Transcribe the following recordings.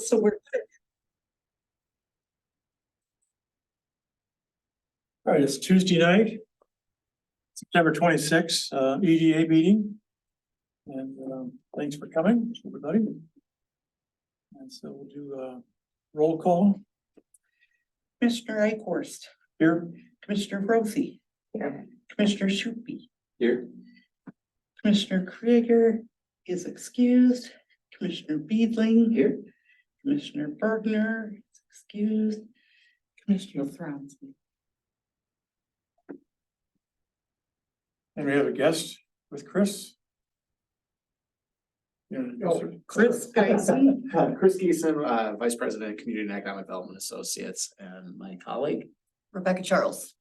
So we're good. All right, it's Tuesday night, September 26th, EDA meeting. And thanks for coming, everybody. And so we'll do a roll call. Commissioner Eichhorst, Here. Commissioner Brophy, Commissioner Schuppe, Here. Commissioner Krieger is excused, Commissioner Beedling here, Commissioner Bergner is excused, Commissioner Franz. And we have a guest with Chris. Chris Geisen. Chris Geeson, Vice President, Community and Economic Development Associates, and my colleague. Rebecca Charles.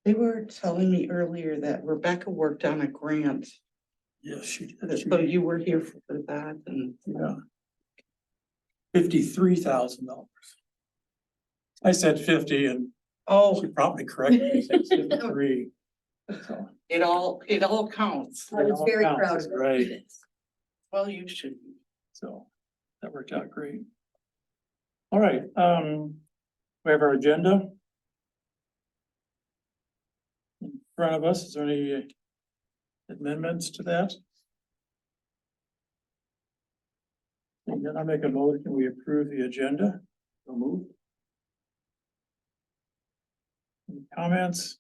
They were telling me earlier that Rebecca worked on a grant, Yes, she did. so you were here for that and. Yeah. $53,000. I said 50 and Oh, she probably corrected me, said 53. So, it all counts. I was very proud of it. Right. Well, you should be. So that worked out great. All right, we have our agenda in front of us. Is there any amendments to that? And then I'll make a motion, we approve the agenda. So move. Any comments?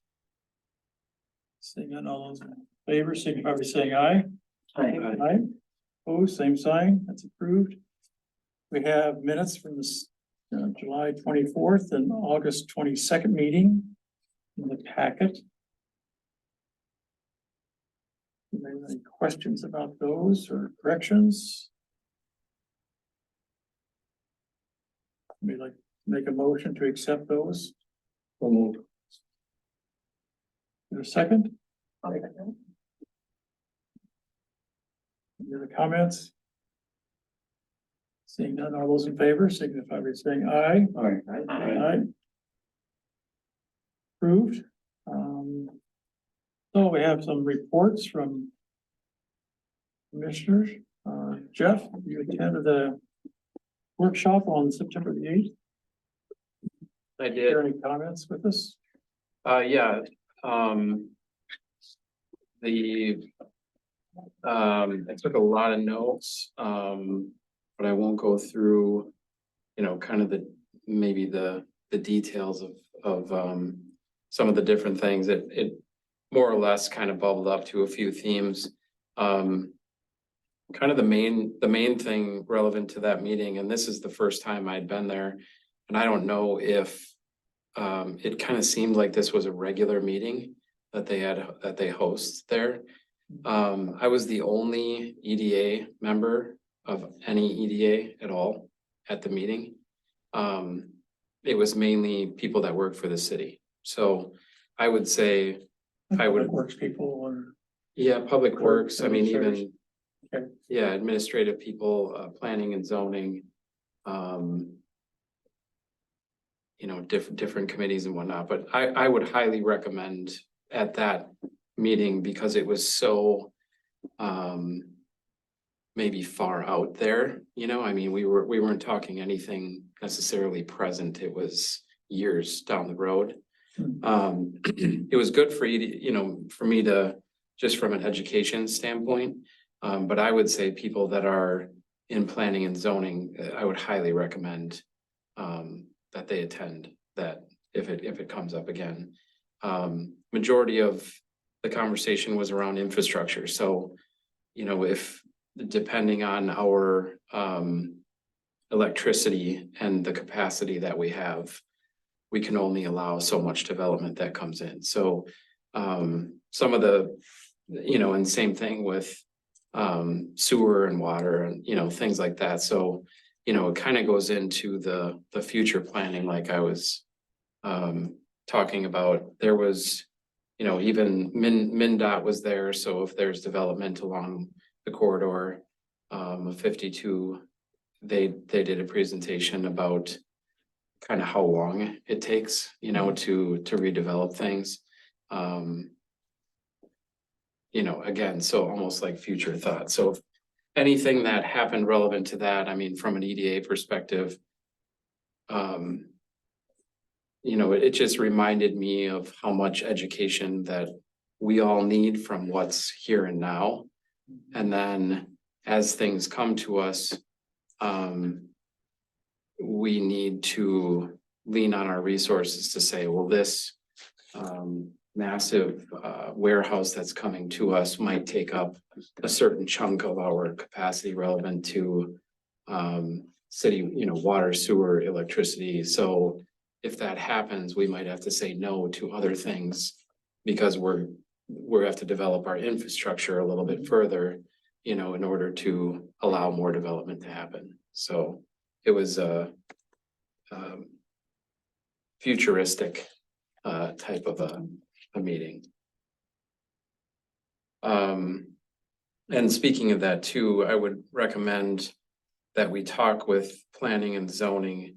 Seeing none, all those in favor, signify by saying aye. Aye. Opposed, same sign, that's approved. We have minutes from this July 24th and August 22nd meeting in the packet. Any questions about those or corrections? Would like to make a motion to accept those? Is there a second? Any other comments? Seeing none, all those in favor signify by saying aye. Aye. Approved. So we have some reports from commissioners. Jeff, you attended the workshop on September the 8th. I Share any comments with us? Yeah. I took a lot of notes, but I won't go through, kind of maybe the details of some of the different things. It more or less kind of bubbled up to a few themes. Kind of the main thing relevant to that meeting, and this is the first time I'd been there, and I don't know if it kind of seemed like this was a regular meeting that they host there. I was the only EDA member of any EDA at all at the meeting. It was mainly people that work for the city. So I would say Public Works people or Public Works, I mean, service. even Okay. administrative people, planning and zoning, different committees and whatnot, but I would highly recommend at that meeting because it was so maybe far out there, I mean, we weren't talking anything necessarily present. It was years down the road. It was good for you, for me to, just from an education standpoint. But I would say people that are in planning and zoning, I would highly recommend that they attend that if it comes up again. Majority of the conversation was around infrastructure. So, if depending on our electricity and the capacity that we have, we can only allow so much development that comes in. So some of the, and same thing with sewer and water and, things like that. So, it kind of goes into the future planning, like I was talking about. There was, even MnDOT was there. So if there's development along the corridor of 52, they did a presentation about kind of how long it takes, to redevelop things. you know, again, so almost like future thought. So if anything that happened relevant to that, I mean, from an EDA perspective, you know, it just reminded me of how much education that we all need from what's here and now. And then as things come to us, we need to lean on our resources to say, well, this massive warehouse that's coming to us might take up a certain chunk of our capacity relevant to city, you know, water, sewer, electricity. So if that happens, we might have to say no to other things because we have to develop our infrastructure a little bit further, you know, in order to allow more development to happen. So it was a futuristic type of a meeting. And speaking of that too, I would recommend that we talk with planning and zoning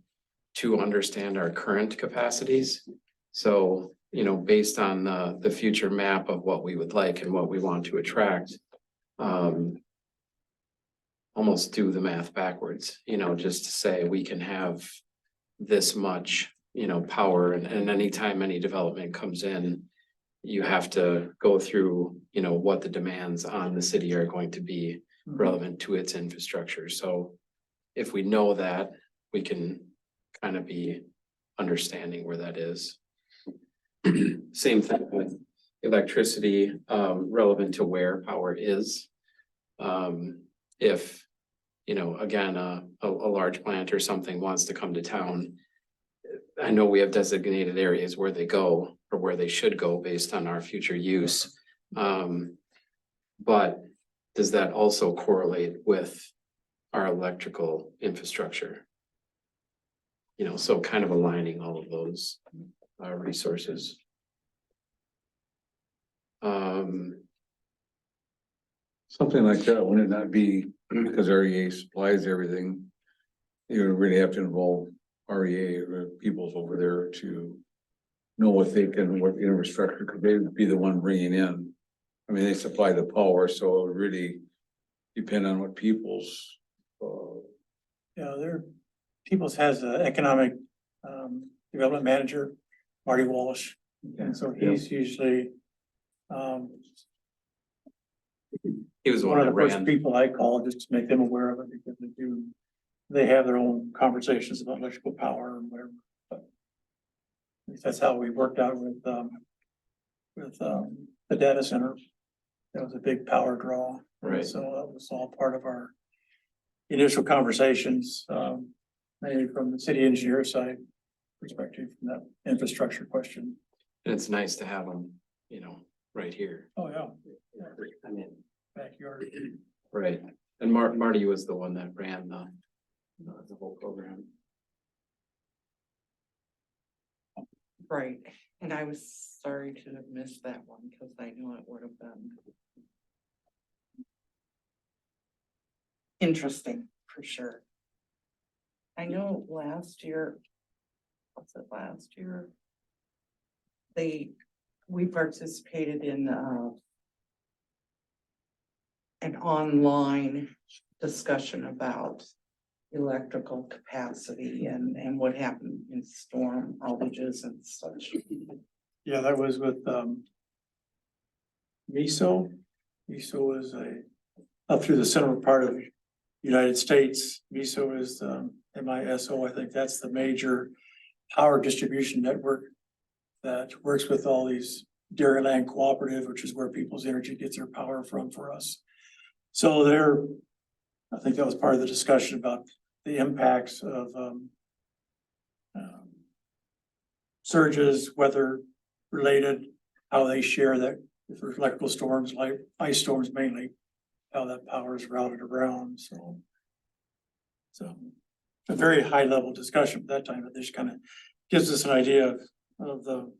to understand our current capacities. So, you know, based on the future map of what we would like and what we want to attract, almost do the math backwards, you know, just to say we can have this much, you know, power, and anytime any development comes in, you have to go through, you know, what the demands on the city are going to be relevant to its infrastructure. So if we know that, we can kind of be understanding where that is. Same thing with electricity, relevant to where power is. If, you know, again, a large plant or something wants to come to town, I know we have designated areas where they go or where they should go based on our future use. But does that also correlate with our electrical infrastructure? You know, so kind of aligning all of those resources. Something like that, would it not be, because REA supplies everything, you would really have to involve REA or peoples over there to know what they can, what the infrastructure, could they be the one bringing in? I mean, they supply the power, so it would really depend on what people's. Yeah, Peoples has an economic development manager, Marty Walsh. And so he's usually He was the one one of that the first ran. people I call just to make them aware of it, because they have their own conversations about electrical power and whatever. But at least that's how we worked out with the data center. That was a big power draw. Right. So that was all part of our initial conversations, mainly from the city engineer side perspective, from that infrastructure question. And it's nice to have them, you know, right here. Oh, yeah. I mean, Backyard. right. And Marty was the one that ran the whole program. Right, and I was sorry to have missed that one because I knew it would have been interesting for sure. I know last year, was it last year? We participated in an online discussion about electrical capacity and what happened in storm outages and such. Yeah, that was with MISO. MISO is up through the central part of the United States. MISO is MISO. I think that's the major power distribution network that works with all these Dairyland Cooperative, which is where People's Energy gets their power from for us. So I think that was part of the discussion about the impacts of surges, weather related, how they share that, if there's electrical storms, like ice storms mainly, how that power is routed around. So it's a very high level discussion at that time, but this kind of gives us an idea of the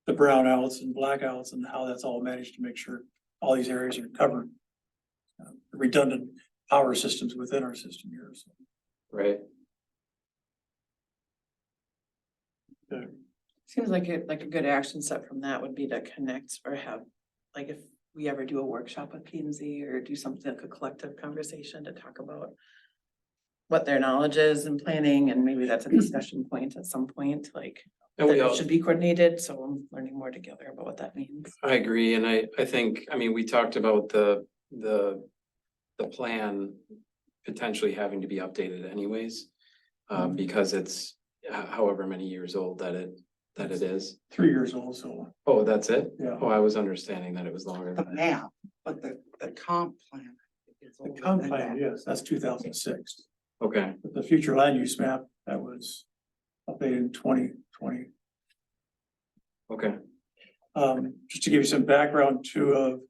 brownouts and blackouts and how that's all managed to make sure all these areas are covered. Redundant power systems within our system here. So. Right. Seems like a good action step from that would be to connect or have, like, if we ever do a workshop with P and Z or do something like a collective conversation to talk about what their knowledge is in planning, and maybe that's a discussion point at some point, like And that we it all, should be coordinated, so I'm learning more together about what that means. I agree, and I think, I mean, we talked about the plan potentially having to be updated anyways. Because it's however many years old that it is. 3 years old, so, Oh, that's it? yeah. Oh, I was understanding that it was longer The than that. map, but the comp plan. is The older comp than plan, that. yes, that's 2006. Okay, But the future land use map, that was updated in 2020. okay, Just to give you some background too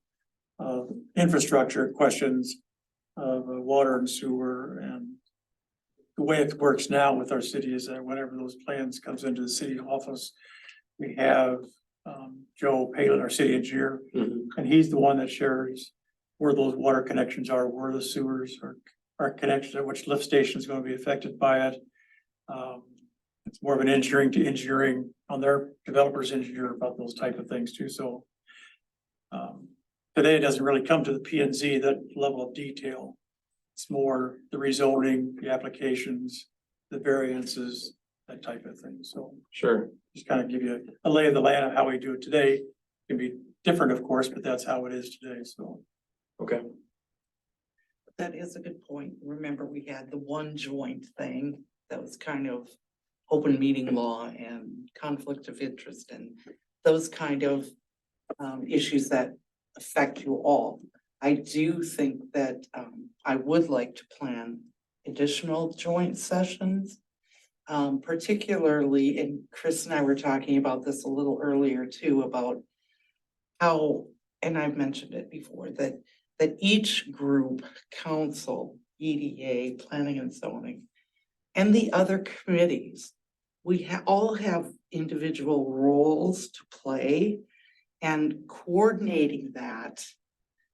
of infrastructure questions of water and sewer, and the way it works now with our city is that whenever those plans comes into the city office, we have Joe Palin, our city engineer, Mhm. and he's the one that shares where those water connections are, where the sewers are connected, which lift station is going to be affected by it. It's more of an engineering to engineering on their developers engineer about those type of things too, so. Today it doesn't really come to the P and Z, that level of detail. It's more the rezoning, the applications, the variances, that type of thing, so sure, just kind of give you a lay of the land of how we do it today. It can be different, of course, but that's how it is today, so. okay, That is a good point. Remember, we had the one joint thing that was kind of open meeting law and conflict of interest and those kind of issues that affect you all. I do think that I would like to plan additional joint sessions. Particularly, and Chris and I were talking about this a little earlier too, about how, and I've mentioned it before, that each group, council, EDA, planning and zoning, and the other committees, we all have individual roles to play, and coordinating that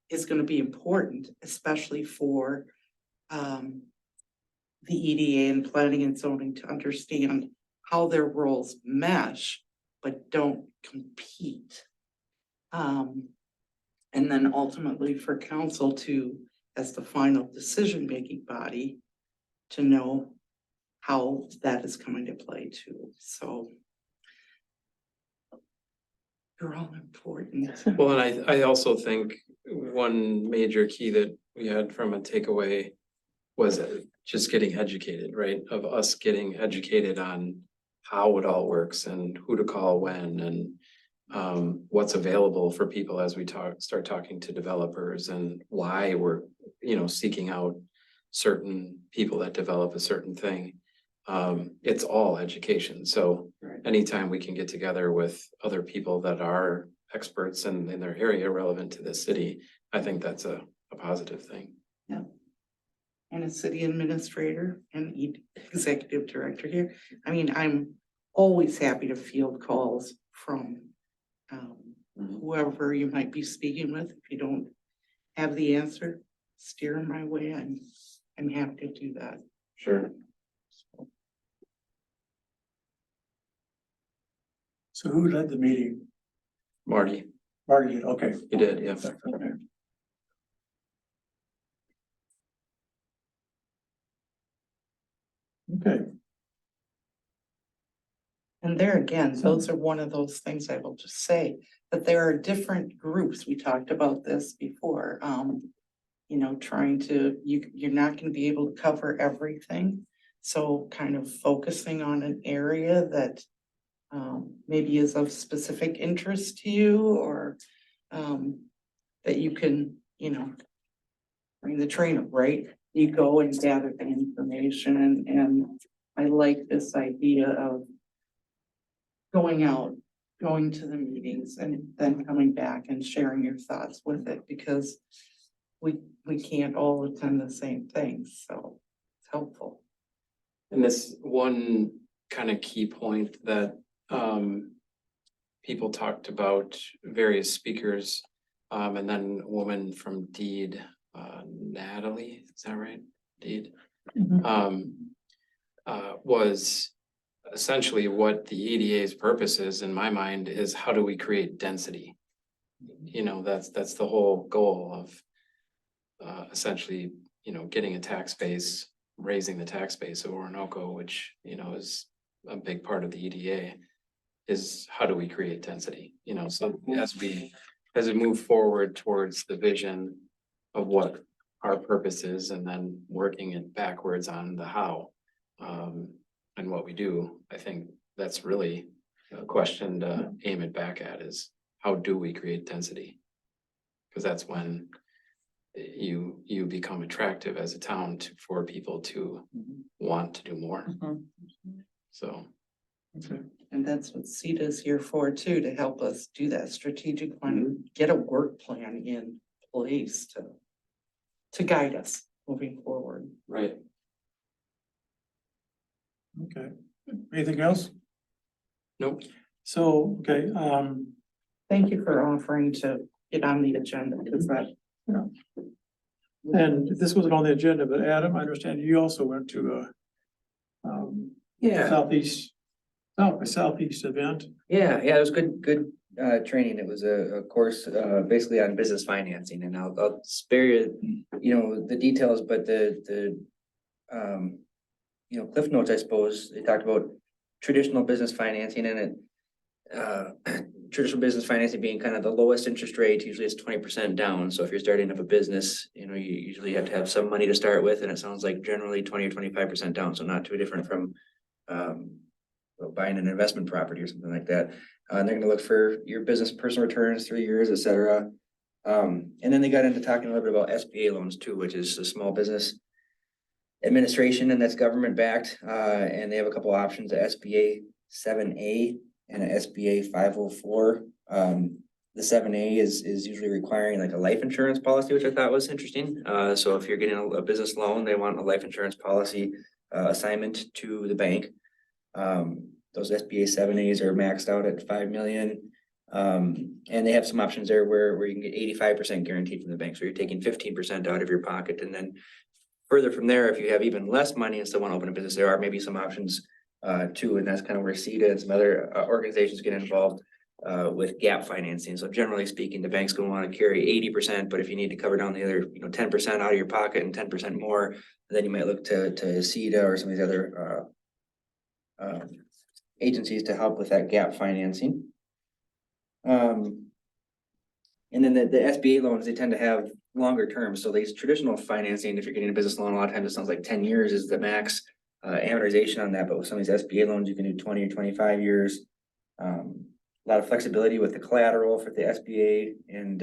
is going to be important, especially for the EDA and planning and zoning to understand how their roles mesh, but don't compete. And then ultimately for council to, as the final decision-making body, to know how that is coming to play too, so. You're all important. well, and I also think one major key that we had from a takeaway was just getting educated, right? Of us getting educated on how it all works and who to call when and what's available for people as we start talking to developers and why we're, seeking out certain people that develop a certain thing. It's all education. So Right. anytime we can get together with other people that are experts in their area relevant to the city, I think that's a positive thing. And a city administrator and executive director here. I mean, I'm always happy to field calls from whoever you might be speaking with. If you don't have the answer, steer my way. I'm happy to do that. Sure. So who led the meeting? Marty, Marty did, okay. you did, yeah. Okay. Okay, And there again, those are one of those things I will just say, that there are different groups. We talked about this before. Trying to, you're not gonna be able to cover everything. So kind of focusing on an area that maybe is of specific interest to you, or that you can, bring the train up, right? You go and gather the information, and I like this idea of going out, going to the meetings, and then coming back and sharing your thoughts with it, because we can't all attend the same things, so it's helpful. And this one kind of key point that people talked about, various speakers, and then a woman from Deed, Natalie, is that right? Deed, was essentially what the EDA's purpose is, in my mind, is how do we create density? you know, that's the whole goal of essentially, you know, getting a tax base, raising the tax base of Orinoco, which, you know, is a big part of the EDA, is how do we create density, you know, so as we move forward towards the vision of what our purpose is, and then working it backwards on the how, and what we do, I think that's really a question to aim it back at, is how do we create density? Because that's when you become attractive as a town for people to want to do more, so. Okay. And that's what CETA is here for too, to help us do that strategic plan, get a work plan in place to guide us moving forward. Right. Okay, anything else? Nope. So, okay, Thank you for offering to get on the agenda, because that, and this wasn't on the agenda, but Adam, I understand you also went to Yeah, Southeast event. yeah, it was good training. It was a course basically on business financing, and I'll spare you, the details, but the cliff notes, I suppose. They talked about traditional business financing, and traditional business financing being kind of the lowest interest rate. Usually it's 20% down. So if you're starting up a business, you usually have to have some money to start with, and it sounds like generally 20 or 25% down. So not too different from buying an investment property or something like that. And they're going to look for your business personal returns, 3 years, et cetera. And then they got into talking a little bit about SBA loans too, which is the Small Business Administration, and that's government backed. And they have a couple options: a SBA 7A and a SBA 504. The 7A is usually requiring like a life insurance policy, which I thought was interesting. So if you're getting a business loan, they want a life insurance policy assignment to the bank. Those SBA 7As are maxed out at 5 million. And they have some options there where you can get 85% guaranteed from the bank. So you're taking 15% out of your pocket. And then further from there, if you have even less money and still want to open a business, there are maybe some options too. And that's kind of where CETA and some other organizations get involved with gap financing. So generally speaking, the bank's going to want to carry 80%, but if you need to cover down the other 10% out of your pocket and 10% more, then you might look to CETA or some of these other agencies to help with that gap financing. And then the SBA loans, they tend to have longer terms. So these traditional financing, if you're getting a business loan, a lot of times it sounds like 10 years is the max amortization on that. But with some of these SBA loans, you can do 20 or 25 years. A lot of flexibility with the collateral for the SBA, and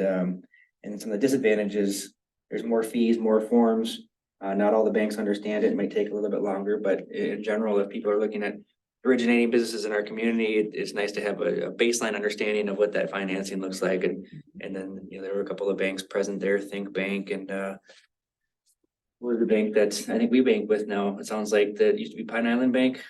some of the disadvantages. There's more fees, more forms. Not all the banks understand it. It might take a little bit longer, but in general, if people are looking at originating businesses in our community, it's nice to have a baseline understanding of what that financing looks like. And then, there were a couple of banks present there, Think Bank and what was the bank that I think we bank with now? It sounds like that used to be Pine Island Bank.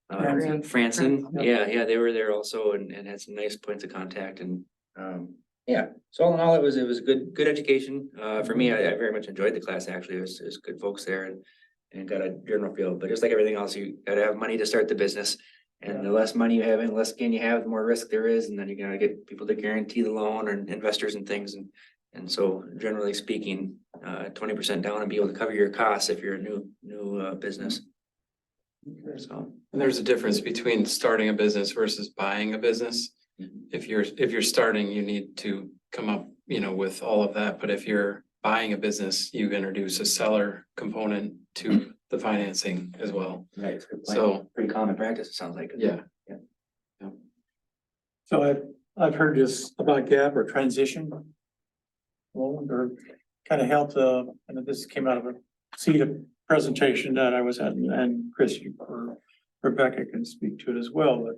Franson, yeah, they were there also and had some nice points of contact. And so all in all, it was a good education. For me, I very much enjoyed the class. Actually, it was good folks there and got a general feel. But just like everything else, you got to have money to start the business. And the less money you have and less skin you have, the more risk there is. And then you're gonna get people to guarantee the loan and investors and things. And so generally speaking, 20% down and be able to cover your costs if you're a new business. So, And there's a difference between starting a business versus buying a business. If you're starting, you need to come up, with all of that. But if you're buying a business, you introduce a seller component to the financing as well. right. So, Pretty common practice, it sounds like. yeah. So I've heard this about gap or transition. Well, or kind of helped, and this came out of a CETA presentation that I was at, and Chris or Rebecca can speak to it as well, but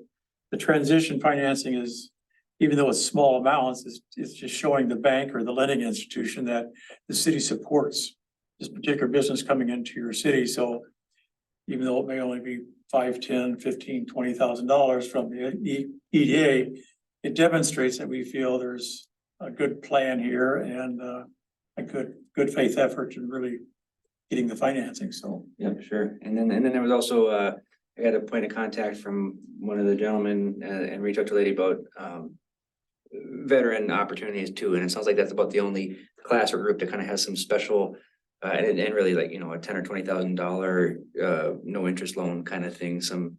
the transition financing is, even though it's small amounts, it's just showing the bank or the lending institution that the city supports this particular business coming into your city. So even though it may only be $5, $10, $15, $20,000 from the EDA, it demonstrates that we feel there's a good plan here and a good faith effort in really getting the financing. So Yeah, sure. And then there was also I got a point of contact from one of the gentlemen and reached out to a lady about veteran opportunities too, and it sounds like that's about the only class or group that kind of has some special. And really like, you know, a $10,000 or $20,000 no interest loan kind of thing, some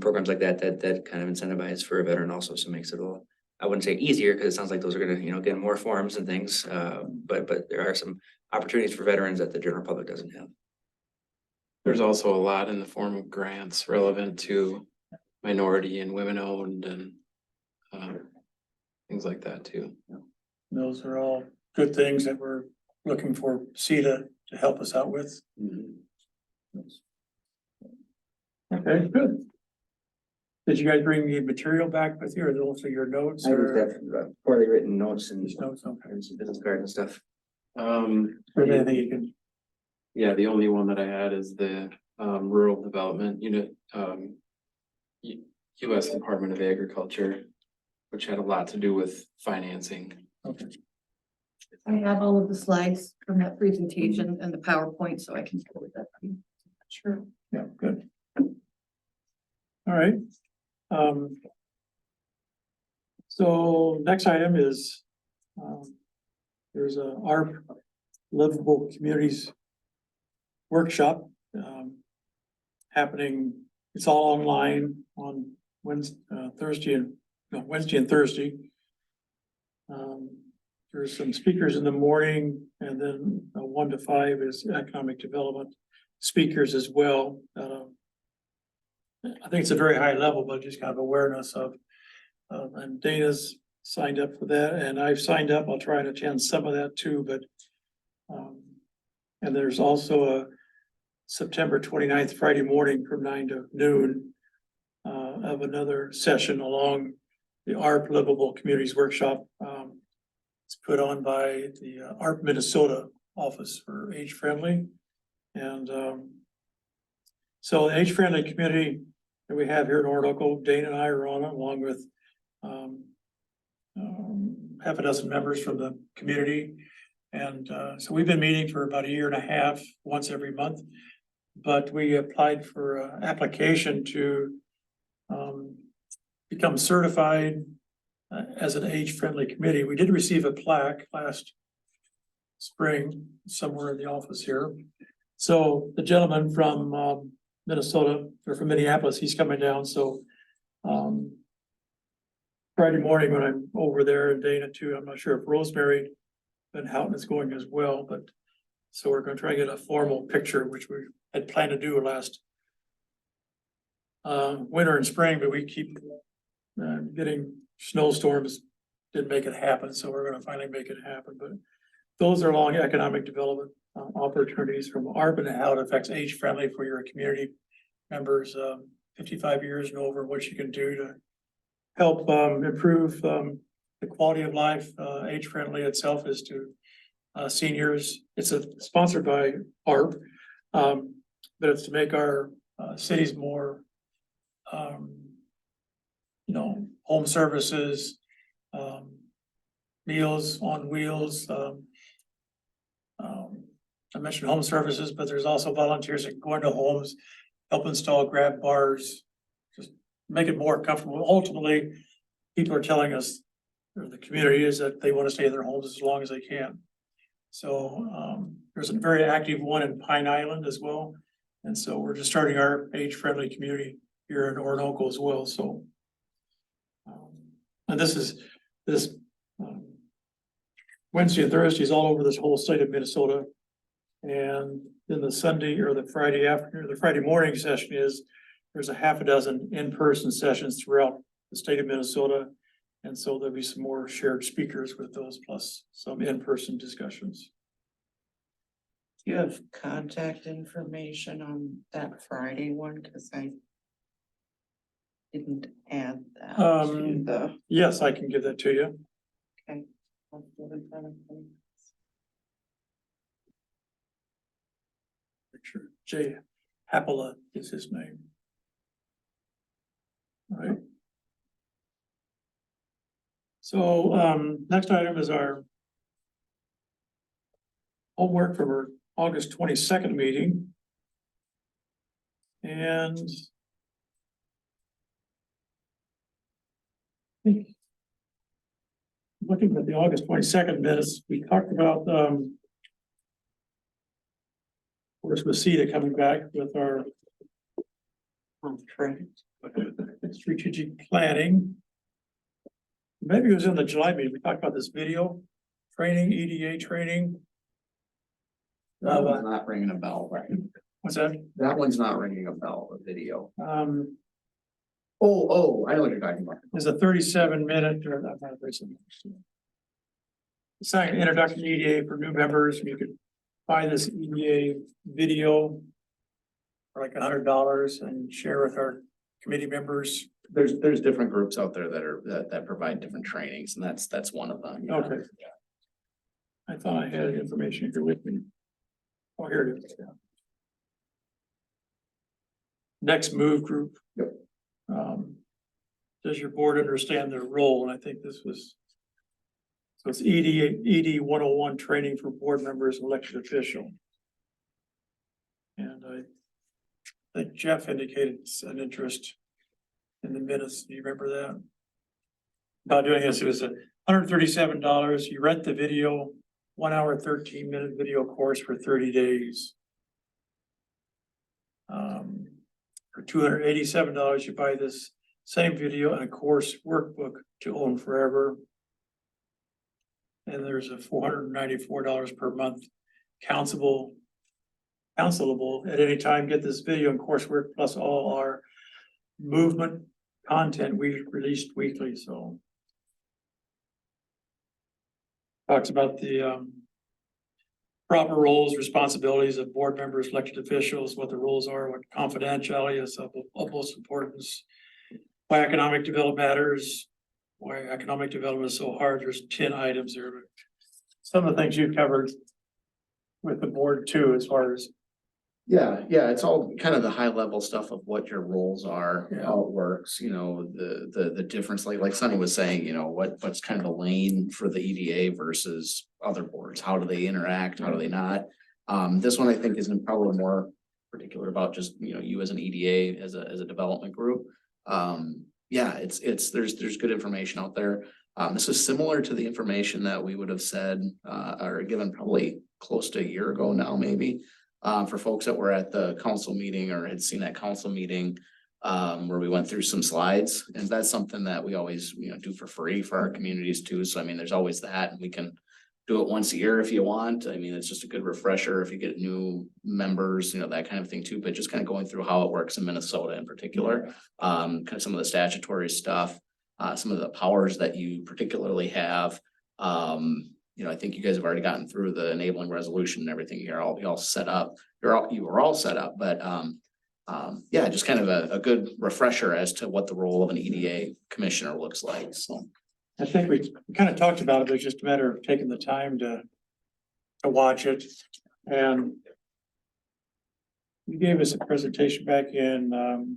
programs like that kind of incentivize for a veteran also, so makes it a little. I wouldn't say easier, because it sounds like those are gonna, you know, get more forms and things, but there are some opportunities for veterans that the general public doesn't have. There's also a lot in the form of grants relevant to minority and women owned and things like that too. Those are all good things that we're looking for CETA to help us out with. Okay, good. Did you guys bring the material back with you, or those are your notes? I just Or have poorly written notes and just notes? Okay. some business cards and stuff. Or anything you can, Yeah, the only one that I had is the rural development unit, US Department of Agriculture, which had a lot to do with financing. okay. I have all of the slides from that presentation and the PowerPoint, so I can forward that to you. Sure. Yeah, good. All right. So next item is, there's our livable communities workshop, happening. It's all online on Wednesday and Thursday. There's some speakers in the morning, and then 1 to 5 is economic development speakers as well. I think it's a very high level, but just kind of awareness of, and Dana's signed up for that, and I've signed up. I'll try and attend some of that too, but, and there's also a September 29th, Friday morning from 9 to noon, of another session along the ARP Livable Communities Workshop. It's put on by the ARP Minnesota Office for Age Friendly. And so the Age Friendly community that we have here in Orinoco, Dana and I are on it, along with half a dozen members from the community. And so we've been meeting for about 1.5 years, once every month. But we applied for an application to become certified as an age-friendly committee. We did receive a plaque last spring somewhere in the office here. So the gentleman from Minnesota, or from Minneapolis, he's coming down. So Friday morning when I'm over there, and Dana too, I'm not sure if Rosemary Van Houten is going as well, but so we're going to try to get a formal picture, which we had planned to do last winter and spring, but we keep getting snowstorms, didn't make it happen. So we're going to finally make it happen. But those are long economic development opportunities from ARP and how it affects age friendly for your community members, 55 years and over, what you can do to help improve the quality of life. Age friendly itself is to seniors. It's sponsored by ARP, but it's to make our cities more, home services, meals on wheels. I mentioned home services, but there's also volunteers that go into homes, help install grab bars, just make it more comfortable. Ultimately, people are telling us, or the community is, that they want to stay in their homes as long as they can. So there's a very active one in Pine Island as well. And so we're just starting our age-friendly community here in Orinoco as well. So, and this Wednesday and Thursday is all over this whole state of Minnesota. And then the Sunday or the Friday afternoon, the Friday morning session there's a half a dozen in-person sessions throughout the state of Minnesota. And so there'll be some more shared speakers with those, plus some in-person discussions. Do you have contact information on that Friday one? Cause I didn't add that to the. Yes, I can give that to you. Okay. Sure. Jay Hapola is his name. All right. So next item is our homework from our August 22nd meeting. And I think looking at the August 22nd minutes, we talked about, of course, with CETA coming back with our strategic planning. Maybe it was in the July meeting, we talked about this video training, EDA training. That one's not ringing a bell, right? What's that? That one's not ringing a bell, the video. Oh, I know what you're talking about. there's a 37-minute, or not 37. It's like an introduction to EDA for new members. You could buy this EDA video for like $100 and share with our committee members. There's different groups out there that provide different trainings, and that's one of them. Okay. I thought I had information here with me. Oh, here it is. Yeah. Next move group. Yep. Does your board understand their role? And I think this was. So it's ED 101 training for board members, and elected official. And I think Jeff indicated an interest in the minutes. Do you remember that? About doing this, it was $137. You rent the video, 1 hour, 13-minute video course for 30 days. For $287, you buy this same video and a course workbook to own forever. And there's a $494 per month counselable at any time. Get this video and coursework plus all our movement content we released weekly, so. Talks about the proper roles, responsibilities of board members, elected officials, what the roles are, what confidentiality is of utmost importance. Why economic development matters, why economic development is so hard. There's 10 items there, but some of the things you've covered with the board too, as far as. Yeah, it's all kind of the high level stuff of what your roles are, how it works, the difference, like Sunny was saying, what's kind of the lane for the EDA versus other boards, how do they interact, how do they not? This one I think is probably more particular about just, you as an EDA, as a development group. There's good information out there. This is similar to the information that we would have said, or given probably close to a year ago now, maybe. For folks that were at the council meeting or had seen that council meeting, where we went through some slides, and that's something that we always, do for free for our communities too. So I mean, there's always that, and we can do it once a year if you want. I mean, it's just a good refresher if you get new members, that kind of thing too, but just kind of going through how it works in Minnesota in particular. Kind of some of the statutory stuff, some of the powers that you particularly have. I think you guys have already gotten through the enabling resolution and everything. You're all set up. You were all set up, but just kind of a good refresher as to what the role of an EDA commissioner looks like. So I think we kind of talked about it, but it's just a matter of taking the time to watch it. And you gave us a presentation back in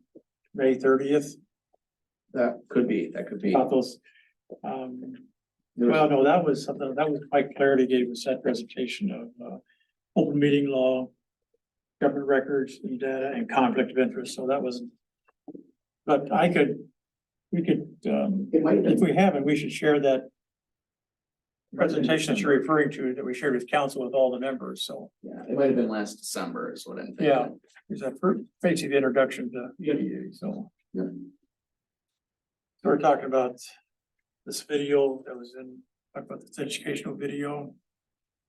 May 30th. that could be. About those. Well, no, that was something that was Mike Clarity gave us that presentation of open meeting law, government records and data, and conflict of interest. So that wasn't. But we could, if we haven't, we should share that presentation that you're referring to that we shared with council with all the members. So Yeah, it might have been last December is what I'm thinking. yeah, is that first basic introduction to EDA. So Yeah. So we're talking about this video that was talk about this educational video.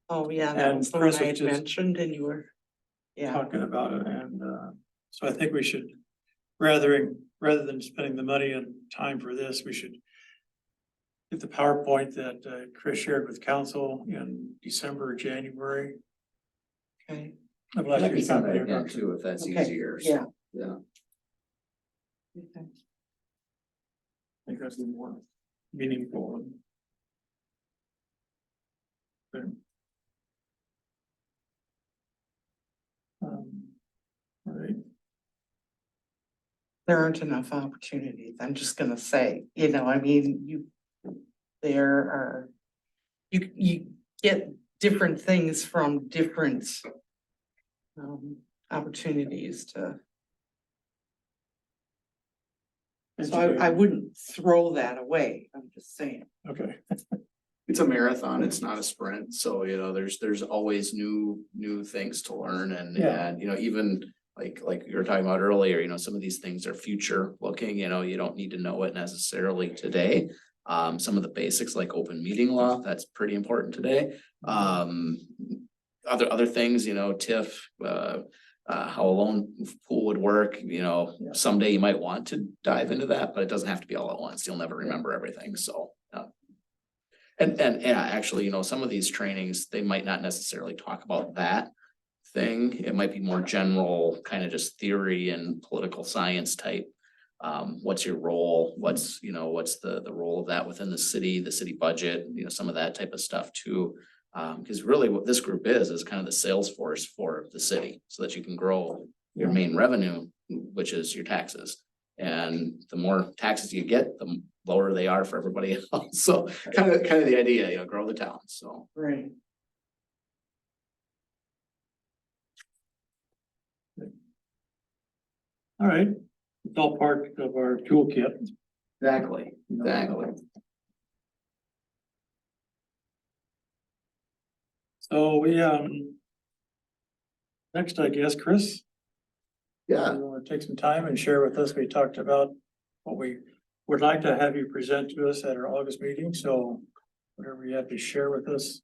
Oh, yeah, that And was the one Chris I was had just mentioned and you were, yeah, talking about it, and so I think we should, rather than spending the money and time for this, we should get the PowerPoint that Chris shared with council in December or January okay, of I last can year's send that company again introduction. too, if that's Okay, easier. yeah. Yeah. okay. I think that's the more meaningful one. Okay. All right. There aren't enough opportunities. I'm just gonna say, I mean, you get different things from different opportunities to, so I wouldn't throw that away. I'm just saying. Okay. it's a marathon, it's not a sprint, so, you know, there's always new things to learn Yeah. and, you know, even like you were talking about earlier, you know, some of these things are future looking, you know, you don't need to know it necessarily today. Some of the basics like open meeting law, that's pretty important today. Other things, you know, TIF, how a loan pool would work, you know, Yeah. someday you might want to dive into that, but it doesn't have to be all at once. You'll never remember everything, so. And yeah, actually, you know, some of these trainings, they might not necessarily talk about that thing. It might be more general, kind of just theory and political science type. What's your role? What's, you know, what's the role of that within the city budget, you know, some of that type of stuff too. Because really what this group is kind of the sales force for the city so that you can grow your main revenue, which is your taxes. And the more taxes you get, the lower they are for everybody else. So kind of the idea, you know, grow the town, so. Right. All right, it's all part of our toolkit. Exactly. So we, next, I guess, Chris. Yeah. You want to take some time and share with us, we talked about what we would like to have you present to us at our August meeting, so whatever you have to share with us.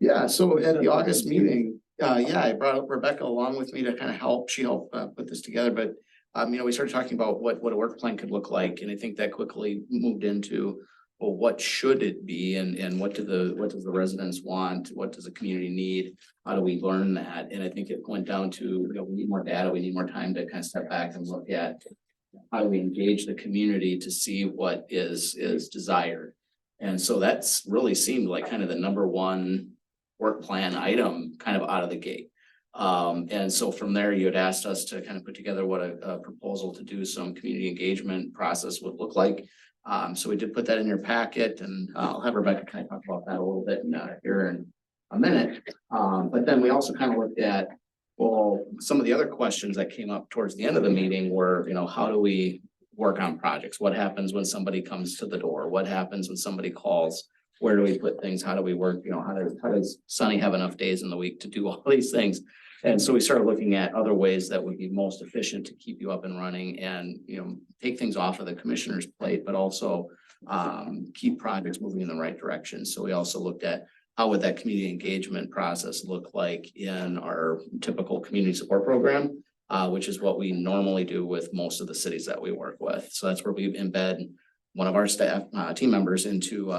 Yeah, so at the August meeting, yeah, I brought Rebecca along with me to kind of help, she helped put this together, but you know, we started talking about what a work plan could look like, and I think that quickly moved into, well, what should it be and what does the residents want? What does the community need? How do we learn that? And I think it went down to, you know, we need more data, we need more time to kind of step back and look at how do we engage the community to see what is desired. And so that's really seemed like kind of the number one work plan item kind of out of the gate. And so from there, you had asked us to kind of put together what a proposal to do some community engagement process would look like. So we did put that in your packet, and I'll have Rebecca kind of talk about that a little bit here in a minute. But then we also kind of looked at, well, some of the other questions that came up towards the end of the meeting were, you know, how do we work on projects? What happens when somebody comes to the door? What happens when somebody calls? Where do we put things? How do we work? You know, how does Sunny have enough days in the week to do all these things? And so we started looking at other ways that would be most efficient to keep you up and running and, you know, take things off of the commissioner's plate, but also keep projects moving in the right direction. So we also looked at how would that community engagement process look like in our typical community support program, which is what we normally do with most of the cities that we work with. So that's where we embed one of our staff team members into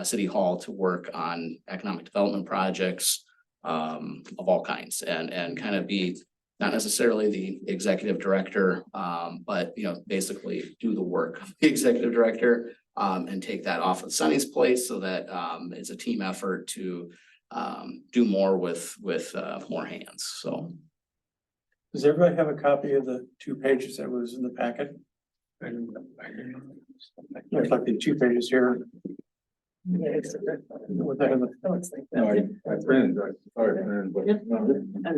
City Hall to work on economic development projects of all kinds and kind of be not necessarily the executive director, but, you know, basically do the work of the executive director and take that off of Sunny's plate so that it's a team effort to do more with more hands. So. Does everybody have a copy of the 2 pages that was in the packet? Looks like the 2 pages here. What the hell? No, I printed, I printed, but.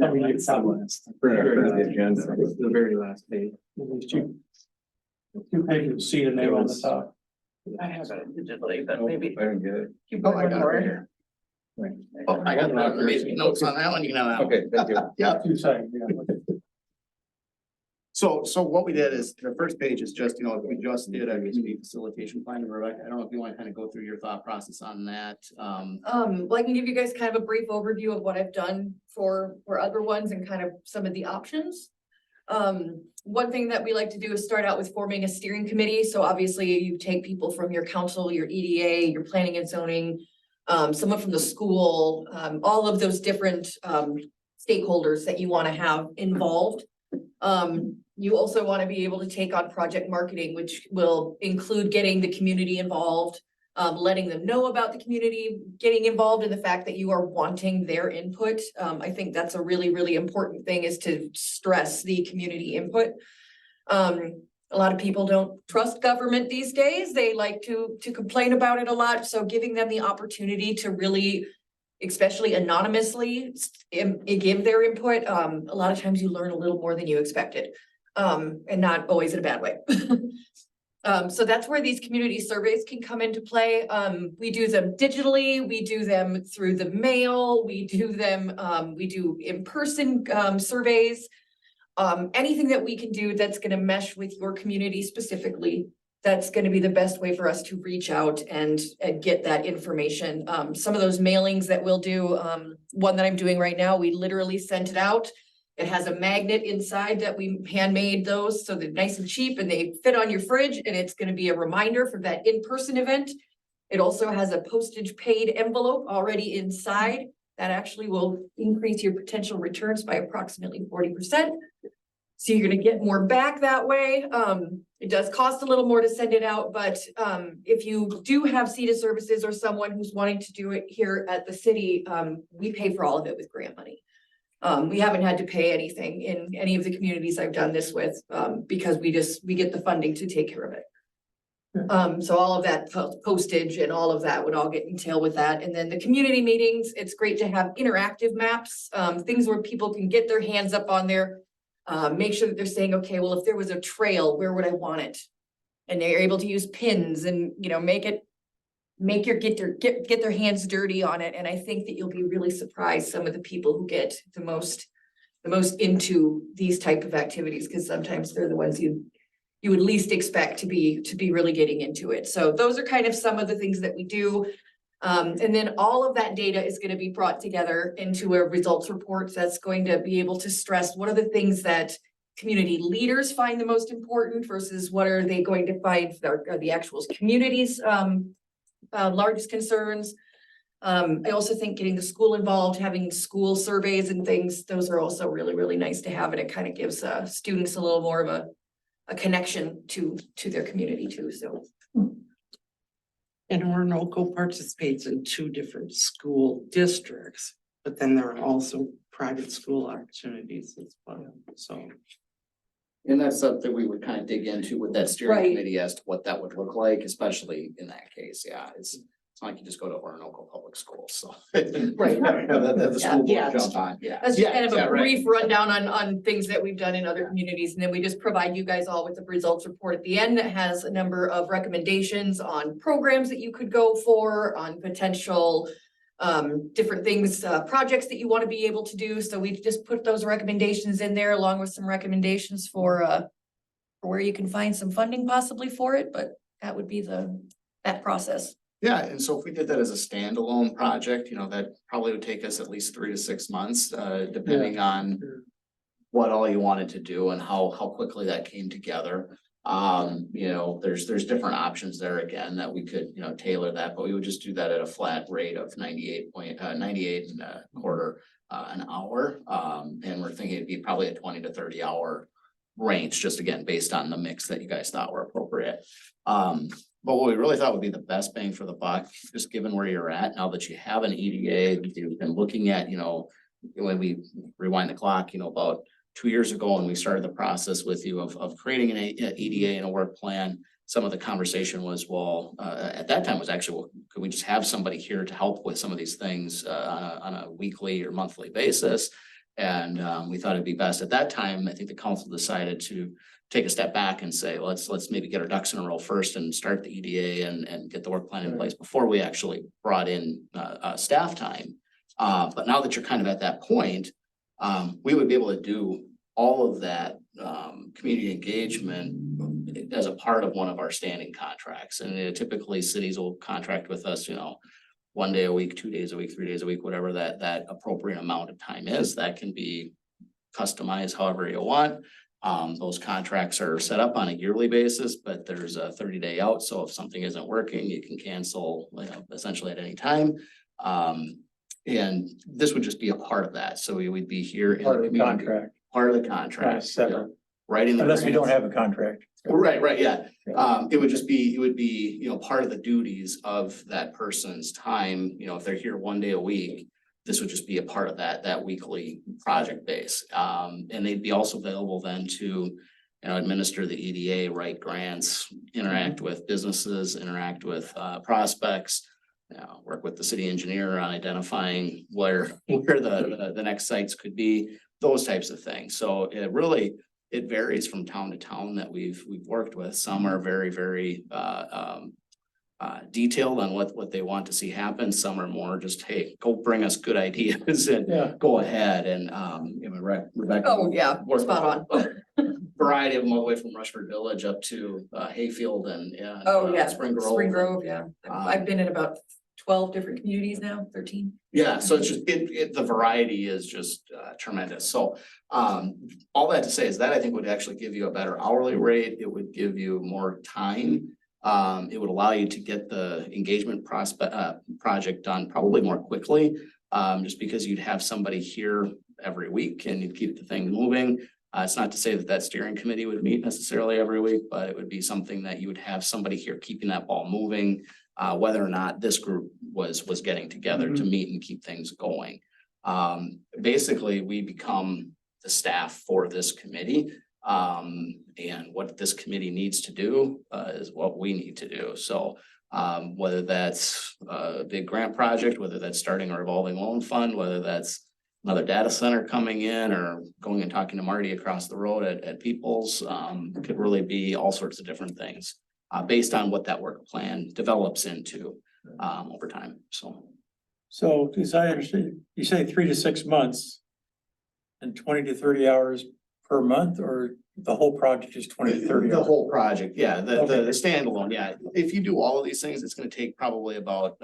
I mean, it's not last. I printed the agenda. The very last page. There's 2 pages, see the name on the top. I have it digitally, but Oh, maybe. I didn't get it. Keep Oh, I going got more. it here. Oh, I got the notes on that one. You can have that one. Okay, thank you. Yeah. 2 seconds, yeah. So what we did is the first page is just, you know, we just did a community facilitation plan. Rebecca, I don't know if you want to kind of go through your thought process on that. Well, I can give you guys kind of a brief overview of what I've done for other ones and kind of some of the options. One thing that we like to do is start out with forming a steering committee. So obviously you take people from your council, your EDA, your planning and zoning, someone from the school, all of those different stakeholders that you want to have involved. You also want to be able to take on project marketing, which will include getting the community involved, letting them know about the community, getting involved in the fact that you are wanting their input. I think that's a really, really important thing, is to stress the community input. A lot of people don't trust government these days. They like to complain about it a lot. So giving them the opportunity to really, especially anonymously, give their input. A lot of times you learn a little more than you expected, and not always in a bad way. So that's where these community surveys can come into play. We do them digitally, we do them through the mail, we do them, we do in-person, surveys. Anything that we can do that's gonna mesh with your community specifically, that's gonna be the best way for us to reach out and get that information. Some of those mailings that we'll do, one that I'm doing right now, we literally sent it out. It has a magnet inside that we handmade those, so they're nice and cheap and they fit on your fridge, and it's gonna be a reminder for that in-person event. It also has a postage paid envelope already inside that actually will increase your potential returns by approximately 40%. So you're gonna get more back that way. It does cost a little more to send it out, but if you do have CETA services or someone who's wanting to do it here at the city, we pay for all of it with grant money. We haven't had to pay anything in any of the communities I've done this with, because we get the funding to take care of it. So all of that postage and all of that would all get entailed with that. And then the community meetings, it's great to have interactive maps, things where people can get their hands up on there. Make sure that they're saying, okay, well, if there was a trail, where would I want it? And they're able to use pins and, you know, get their hands dirty on it. And I think that you'll be really surprised some of the people who get the most into these type of activities, because sometimes they're the ones you would least expect to be really getting into it. So those are kind of some of the things that we do. And then all of that data is going to be brought together into a results report that's going to be able to stress what are the things that community leaders find the most important versus what are they going to find are the actual communities' largest concerns. I also think getting the school involved, having school surveys and things, those are also really, really nice to have. And it kind of gives students a little more of a connection to their community too, so. And Orinoco participates in 2 different school districts, but then there are also private school opportunities as well, so. And that's something we would kind of dig into with that steering Right. committee as to what that would look like, especially in that case. Yeah, it's not like you just go to Orinoco Public Schools, so. Right. Have the school Yeah. board jump on. Yeah, that's just kind of Yeah, a right. brief rundown on things that we've done in other communities, and then we just provide you guys all with the results report at the end that has a number of recommendations on programs that you could go for, on potential different things, projects that you want to be able to do. So we just put those recommendations in there along with some recommendations for where you can find some funding possibly for it, but that would be that process. Yeah, and so if we did that as a standalone project, you know, that probably would take us at least 3 to 6 months, depending on what all you wanted to do and how quickly that came together. You know, there's different options there again that we could, you know, tailor that, but we would just do that at a flat rate of 98 and a quarter an hour. And we're thinking it'd be probably a 20 to 30 hour range, just again, based on the mix that you guys thought were appropriate. But what we really thought would be the best bang for the buck, just given where you're at now that you have an EDA, you've been looking at, you know, when we rewind the clock, you know, about 2 years ago, when we started the process with you of creating an EDA and a work plan, some of the conversation was, well, at that time was actually, well, could we just have somebody here to help with some of these things on a weekly or monthly basis? And we thought it'd be best at that time. I think the council decided to take a step back and say, let's maybe get our ducks in a row first and start the EDA and get the work plan in place before we actually brought in staff time. But now that you're kind of at that point, we would be able to do all of that community engagement as a part of one of our standing contracts. And typically cities will contract with us, you know, 1 day a week, 2 days a week, 3 days a week, whatever that appropriate amount of time is. That can be customized however you want. Those contracts are set up on a yearly basis, but there's a 30-day out. So if something isn't working, you can cancel, you know, essentially at any time. And this would just be a part of that. So we would be here. in Part of the community. contract, Part of the contract. separate, Right in the. unless we don't grants. have a contract. Right, yeah. It would be, you know, part of the duties of that person's time, you know, if they're here 1 day a week, this would just be a part of that weekly project base. And they'd be also available then to, you know, administer the EDA, write grants, interact with businesses, interact with prospects, work with the city engineer on identifying where the next sites could be, those types of things. So it really, it varies from town to town that we've worked with. Some are very, very, detailed on what they want to see happen. Some are more just, hey, go bring us good ideas and Yeah. go ahead and, Rebecca. Oh, yeah, worked spot with a variety of them all the way from Rushford Village up to, Hayfield and. Oh, yeah, Spring Grove. Spring Grove, yeah. I've been in about 12 different communities now, 13. Yeah, so it's just, the variety is just tremendous. So, all that to say is that I think would actually give you a better hourly rate. It would give you more time. It would allow you to get the engagement project done probably more quickly. Just because you'd have somebody here every week and you'd keep the thing moving. It's not to say that that steering committee would meet necessarily every week, but it would be something that you would have somebody here keeping that ball moving. Whether or not this group was getting together to meet and keep things going. Basically, we become the staff for this committee. And what this committee needs to do is what we need to do. So whether that's a big grant project, whether that's starting a revolving loan fund, whether that's another data center coming in or going and talking to Marty across the road at Peoples, could really be all sorts of different things. Based on what that work plan develops into over time, so. So as I understand, you say 3 to 6 months and 20 to 30 hours per month, or the whole project is 20 to 30? The hours? whole project, yeah, the Okay. standalone, yeah. If you do all of these things, it's gonna take probably about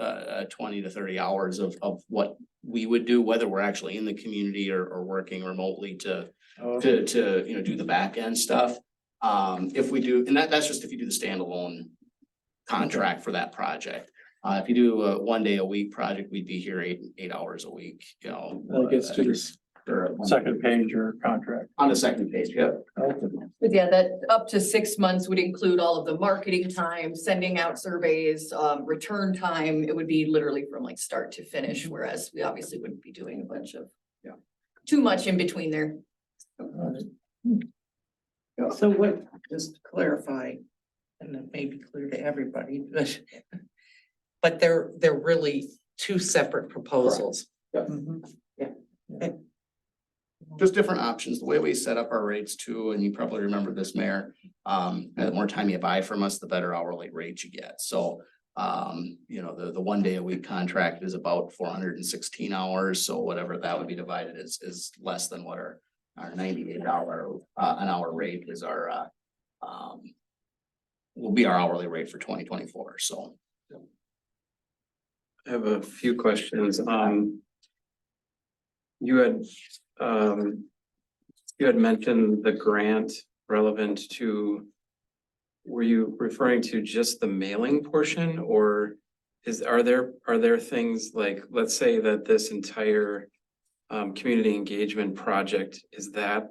20 to 30 hours of what we would do, whether we're actually in the community or working remotely to do the back end stuff. If we do, and that's just if you do the standalone contract for that project. If you do a 1 day a week project, we'd be here 8 hours a week, you know. That gets to this second page or contract. On the second page, yeah. But yeah, that up to 6 months would include all of the marketing time, sending out surveys, return time. It would be literally from like start to finish, whereas we obviously wouldn't be doing a bunch of. Yeah. Too much in between there. So what, just to clarify, and it may be clear to everybody, but they're really two separate proposals. Just different options. The way we set up our rates too, and you probably remember this, Mayor, the more time you buy from us, the better hourly rate you get. So, the 1 day a week contract is about 416 hours. So whatever that would be divided is less than what our $98 an hour rate is will be our hourly rate for 2024. So. I have a few questions. You had mentioned the grant relevant to, were you referring to just the mailing portion, or are there things like, let's say that this entire community engagement project is that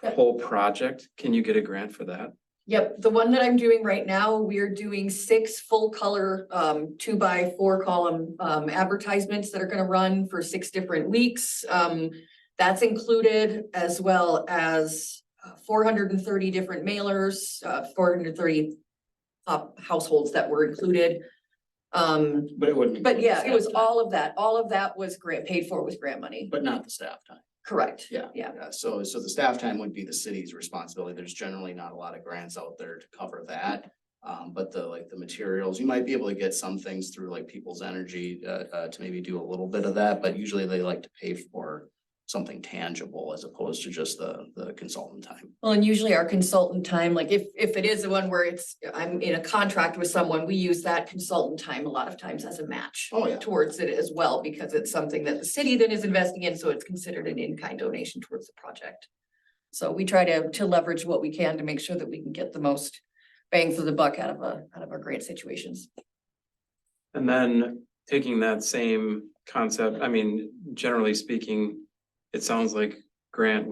Yep. whole project? Can you get a grant for that? Yep, the one that I'm doing right now, we're doing 6 full color 2x4 column advertisements that are gonna run for 6 different weeks. That's included, as well as 430 different mailers, 430 households that were included. But it wouldn't. But include yeah, the it was staff time, all of that. All of that was paid for with grant money. But not the staff time. Correct. Yeah. So the staff time would be the city's responsibility. There's generally not a lot of grants out there to cover that. But the materials, you might be able to get some things through like People's Energy to maybe do a little bit of that, but usually they like to pay for something tangible as opposed to just the consultant time. Well, and usually our consultant time, like if it is the one where I'm in a contract with someone, we use that consultant time a lot of times as a match. Oh, yeah. Towards it as well, because it's something that the city then is investing in, so it's considered an in-kind donation towards the project. So we try to leverage what we can to make sure that we can get the most bang for the buck out of our grant situations. And then taking that same concept, I mean, generally speaking, it sounds like grants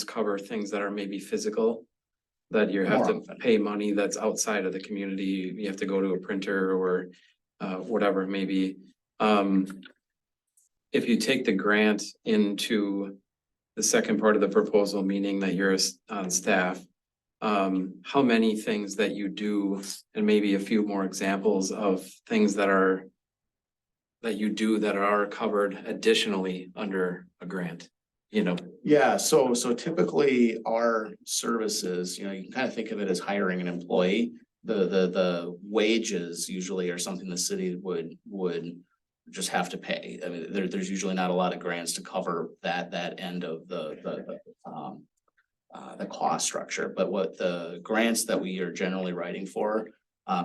cover things that are maybe physical. That you have More to often. pay money that's outside of the community, you have to go to a printer or whatever it may be. If you take the grant into the second part of the proposal, meaning that you're on staff, how many things that you do, and maybe a few more examples of things that you do that are covered additionally under a grant? you know, Yeah, so typically our services, you know, you can kind of think of it as hiring an employee. The wages usually are something the city would just have to pay. I mean, there's usually not a lot of grants to cover that end of the cost structure, but what the grants that we are generally writing for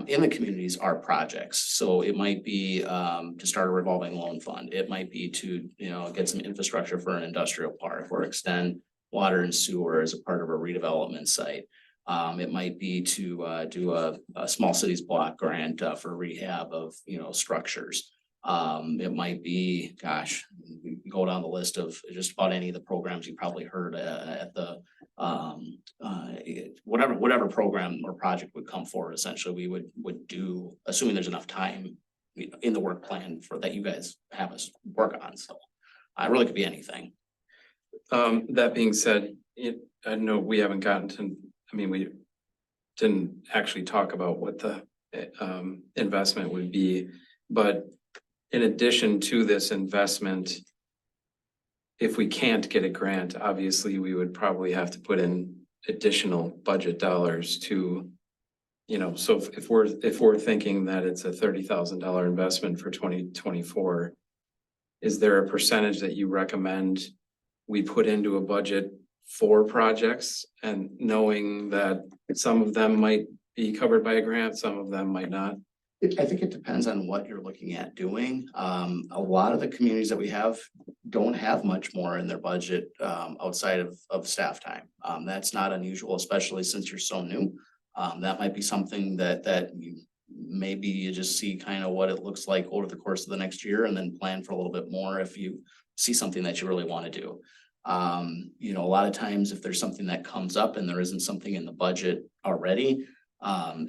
in the communities are projects. So it might be to start a revolving loan fund. It might be to, you know, get some infrastructure for an industrial park or extend water and sewer as a part of a redevelopment site. It might be to do a small cities block grant for rehab of, you know, structures. It might be, gosh, we can go down the list of just about any of the programs you probably heard at the whatever program or project would come forward. Essentially, we would do, assuming there's enough time in the work plan for that you guys have us work on. So it really could be anything. that being said, I know we haven't gotten to, I mean, we didn't actually talk about what the investment would be, but in addition to this investment, if we can't get a grant, obviously we would probably have to put in additional budget dollars to, you know, so if we're thinking that it's a $30,000 investment for 2024, is there a percentage that you recommend we put into a budget for projects, and knowing that some of them might be covered by a grant, some of them might not? I think it depends on what you're looking at doing. A lot of the communities that we have don't have much more in their budget outside of staff time. That's not unusual, especially since you're so new. That might be something that maybe you just see kind of what it looks like over the course of the next year and then plan for a little bit more if you see something that you really want to do. You know, a lot of times if there's something that comes up and there isn't something in the budget already,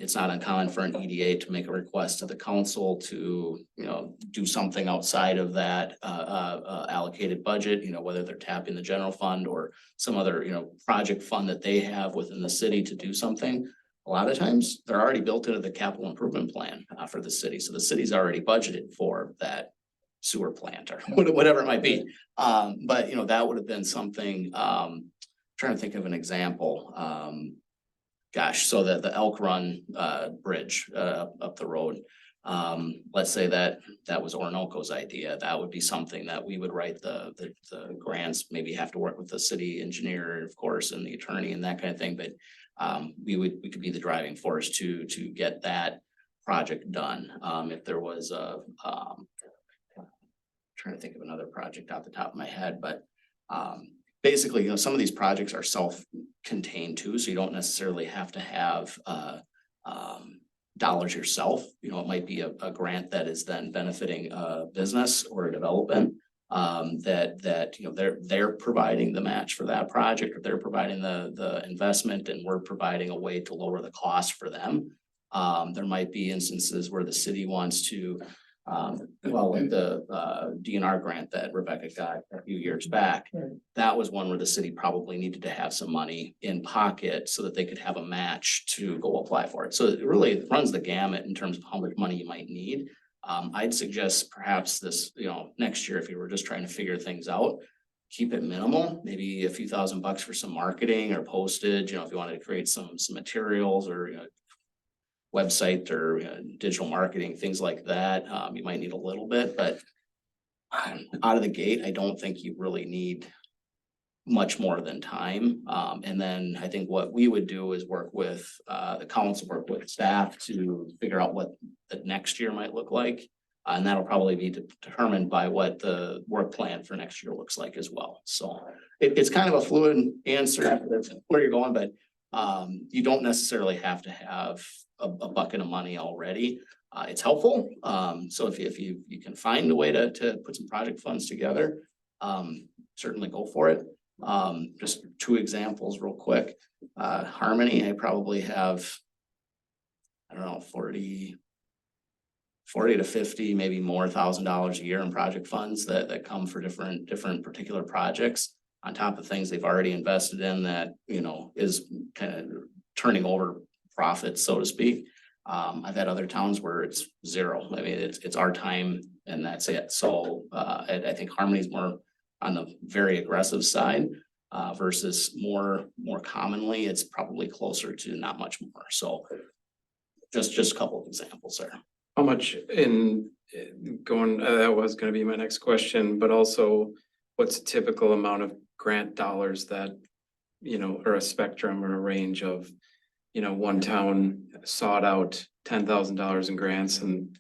it's not uncommon for an EDA to make a request to the council to, you know, do something outside of that allocated budget, you know, whether they're tapping the general fund or some other, you know, project fund that they have within the city to do something. A lot of times they're already built into the capital improvement plan for the city. So the city's already budgeted for that sewer plant or whatever it might be. But you know, that would have been something, trying to think of an example. Gosh, so that the Elk Run bridge up the road. Let's say that was Orinoco's idea. That would be something that we would write the grants, maybe have to work with the city engineer, of course, and the attorney and that kind of thing. But we could be the driving force to get that project done. If there was trying to think of another project off the top of my head, but basically, you know, some of these projects are self-contained too, so you don't necessarily have to have dollars yourself. You know, it might be a grant that is then benefiting a business or a development that you know they're providing the match for that project, or they're providing the investment, and we're providing a way to lower the cost for them. There might be instances where the city wants to well, like the DNR grant that Rebecca got a few years back, that was one where the city probably needed to have some money in pocket so that they could have a match to go apply for it. So it really runs the gamut in terms of how much money you might need. I'd suggest perhaps this, you know, next year, if you were just trying to figure things out, keep it minimal, maybe a few $1,000 for some marketing or postage, you know, if you wanted to create some materials or, you know, website or digital marketing, things like that. You might need a little bit, but out of the gate, I don't think you really need much more than time. And then I think what we would do is work with the council, work with staff to figure out what the next year might look like. And that'll probably be determined by what the work plan for next year looks like as well. So it's kind of a fluid answer where you're going, but you don't necessarily have to have a bucket of money already. It's helpful. So if you can find a way to put some project funds together, certainly go for it. Just two examples real quick. Harmony, I probably have, I don't know, 40 to 50, maybe more $1,000 a year in project funds that come for different particular projects on top of things they've already invested in that, you know, is kind of turning over profits, so to speak. I've had other towns where it's zero. I mean, it's our time and that's it. So I think Harmony's more on the very aggressive side. Versus more commonly, it's probably closer to not much more. So just a couple of examples there. How much in going, that was gonna be my next question, but also what's a typical amount of grant dollars that, you know, or a spectrum or a range of, you know, one town sought out $10,000 in grants and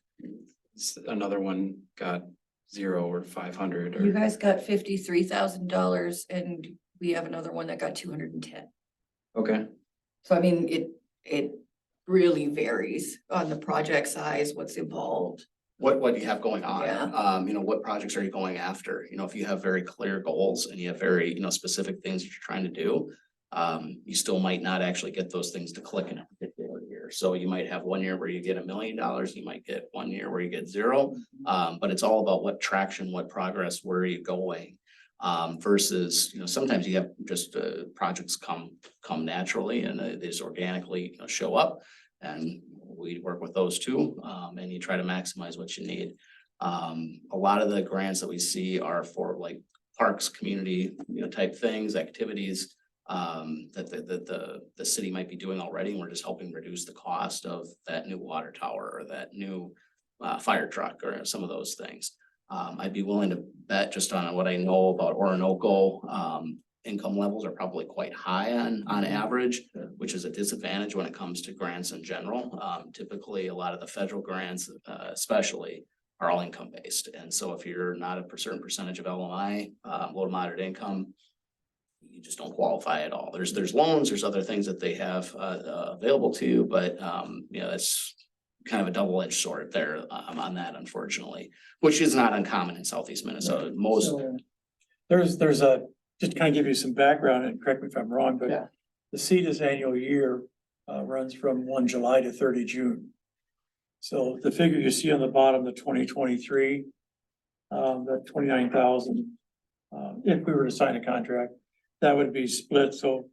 another one got 0 or 500 You or, guys got $53,000 and we have another one that got 210. okay. So I mean, it really varies on the project size, what's involved. What do you have going on? Yeah. You know, what projects are you going after? You know, if you have very clear goals and you have very, you know, specific things that you're trying to do. You still might not actually get those things to click in a particular year. So you might have 1 year where you get $1 million, you might get 1 year where you get 0. But it's all about what traction, what progress, where are you going? Versus, you know, sometimes you have just projects come naturally and they just organically, you know, show up. And we work with those too, and you try to maximize what you need. A lot of the grants that we see are for like parks, community, you know, type things, activities that the city might be doing already, and we're just helping reduce the cost of that new water tower or that new fire truck or some of those things. I'd be willing to bet just on what I know about Orinoco, income levels are probably quite high on average, which is a disadvantage when it comes to grants in general. Typically, a lot of the federal grants, especially, are all income based. And so if you're not a certain percentage of LMI, low to moderate income, you just don't qualify at all. There's loans, there's other things that they have available to you, but you know, it's kind of a double-edged sword there on that, unfortunately, which is not uncommon in Southeast Minnesota. Most So, there's a, just to kind of give you some background and correct me if I'm wrong, but Yeah. the CEDA's annual year runs from 1 July to 30 June. So the figure you see on the bottom, the 2023, that 29,000, if we were to sign a contract, that would be split. So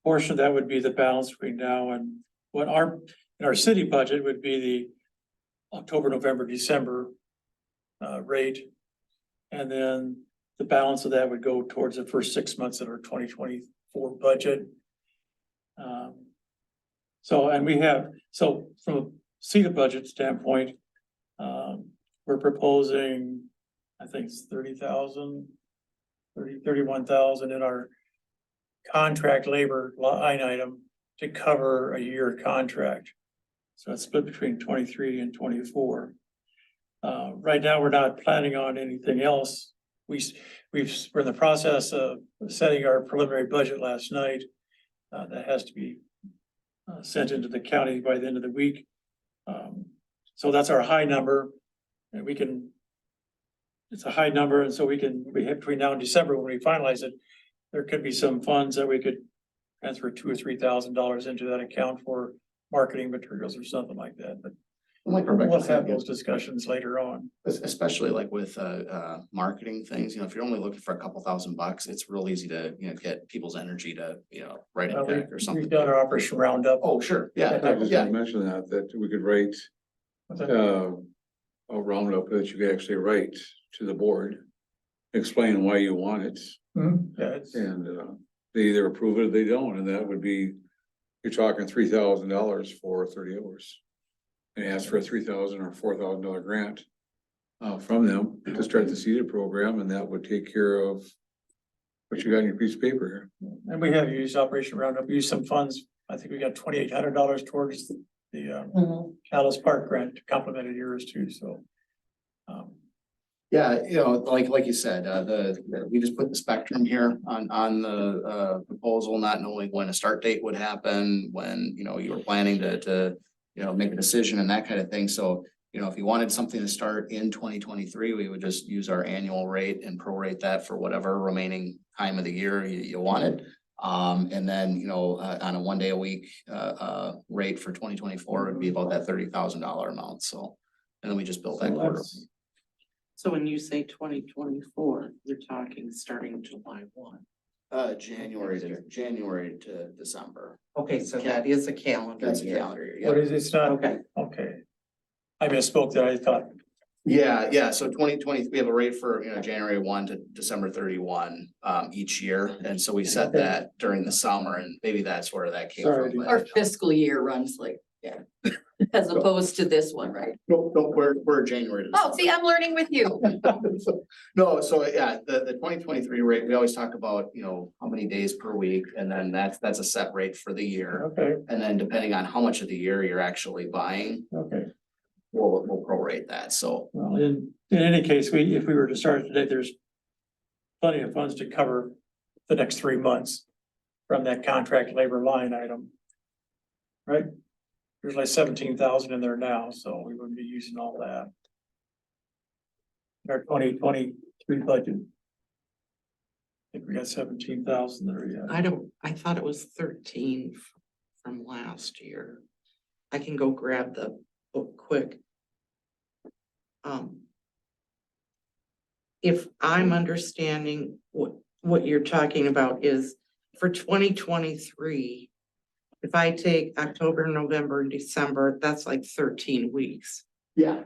portion of that would be the balance between now and what in our city budget would be the October, November, December rate. And then the balance of that would go towards the first 6 months of our 2024 budget. So from a CEDA budget standpoint, we're proposing, I think it's 31,000 in our contract labor line item to cover a year contract. So it's split between 23 and 24. Right now, we're not planning on anything else. We're in the process of setting our preliminary budget last night. That has to be sent into the county by the end of the week. So that's our high number, and it's a high number, and so we have between now and December, when we finalize it, there could be some funds that we could transfer $2,000 or $3,000 into that account for marketing materials or something like that, but we'll have those discussions later on. especially like with marketing things, you know, if you're only looking for a couple $1,000, it's real easy to, you know, get people's energy to, you know, write a check or something. We've done our Operation Roundup. Oh, sure, I yeah, was gonna yeah, mention that we could write a roundup that you could actually write to the board, explain why you want it, Yeah, and they either approve it or they don't, and that would be, you're talking $3,000 for 30 hours. And ask for a $3,000 or $4,000 grant from them to start the CEDA program, and that would take care of what you got in your piece of paper here. and we have used Operation Roundup, used some funds. I think we got $2,800 towards the Alice Park grant, complemented yours too, so. yeah, you know, like you said, we just put the spectrum here on the proposal, not knowing when a start date would happen, when, you know, you were planning to you know, make a decision and that kind of thing. So, you know, if you wanted something to start in 2023, we would just use our annual rate and prorate that for whatever remaining time of the year you wanted. And then, you know, on a 1 day a week rate for 2024 would be about that $30,000 amount. So, and then we just built that quarter. So when you say 2024, you're talking starting July 1. January to December. Okay, so that is a calendar That's a year. calendar year. What is, it's not, Okay, okay. I misspoke there, I thought Yeah, so 2020, we have a rate for, January 1 to December 31, each year, and so we set Okay. that during the summer, and maybe that's where that came Sorry, from. dude. Our fiscal year runs like, yeah, as opposed to this one, right? No, we're January to Oh, see, I'm learning with you. No, so yeah, the 2023 rate, we always talk about, how many days per week, and then that's a set rate for the year. Okay, And then depending on how much of the year you're actually buying, okay. we'll prorate that, so. Well, in any case, if we were to start today, there's plenty of funds to cover the next 3 months from that contract labor line item. Right? There's like 17,000 in there now, so we wouldn't be using all that. Our 2023 budget. I think we got 17,000 there, yeah. I thought it was 13 from last year. I can go grab the book quick. If I'm understanding what you're talking about is for 2023, if I take October, November, and December, that's like 13 weeks, Yeah.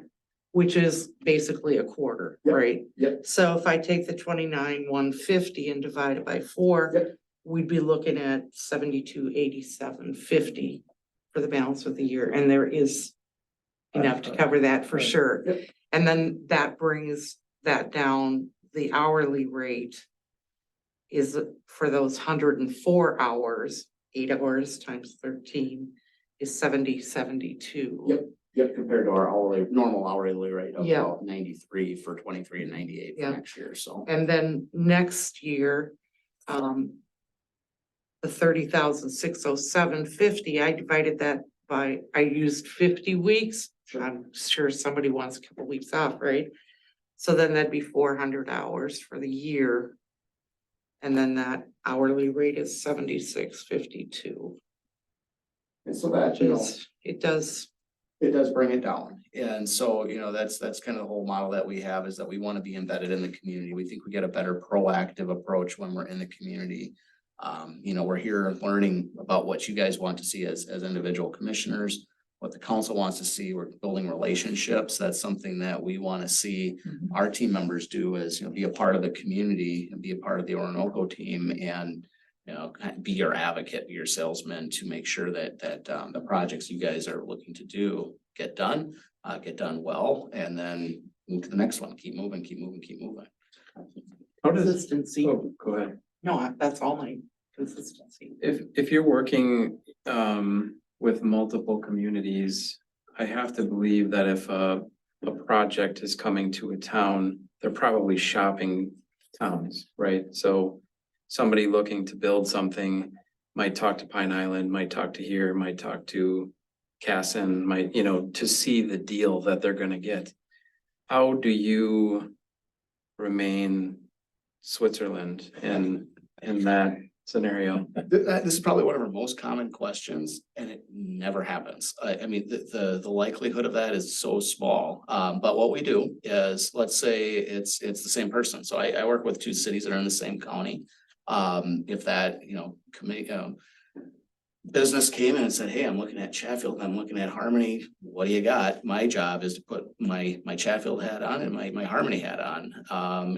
which is basically a quarter, Yep, right? yep. So if I take the 29,150 and divide it by 4, Yep. we'd be looking at 72,8750 for the balance of the year, and there is enough to cover that for Right. sure. Yep. And then that brings that down, the hourly rate is for those 104 hours, 8 hours times 13 is 70.72. Yep, compared to our normal hourly rate of Yeah. about 93 for 23 and 98 for Yeah. next year, so. And then next year, the 30,607.50, I divided that by, I used 50 weeks. Sure. I'm sure somebody wants a couple weeks off, right? So then that'd be 400 hours for the year. And then that hourly rate is 76.52, And so that, which is, it does. it does bring it down. And so, that's kind of the whole model that we have, is that we want to be embedded in the community. We think we get a better proactive approach when we're in the community. We're here learning about what you guys want to see as individual commissioners, what the council wants to see. We're building relationships. That's something that we want to see our team members do, is, be a part of the community and be a part of the Orinoco team, and be your advocate, be your salesman, to make sure that the projects you guys are looking to do get done well, and then move to the next one. Keep moving. How does, Consistency. oh, go ahead. No, that's all my consistency. If you're working with multiple communities, I have to believe that if a project is coming to a town, they're probably shopping towns, right? So somebody looking to build something might talk to Pine Island, might talk to here, might talk to Casson, might, to see the deal that they're gonna get. How do you remain Switzerland in that scenario? This is probably one of our most common questions, and it never happens. I mean, the likelihood of that is so small. But what we do is, let's say it's the same person. So I work with 2 cities that are in the same county. If that, business came in and said, hey, I'm looking at Chatfield, I'm looking at Harmony, what do you got? My job is to put my Chatfield hat on and my Harmony hat on.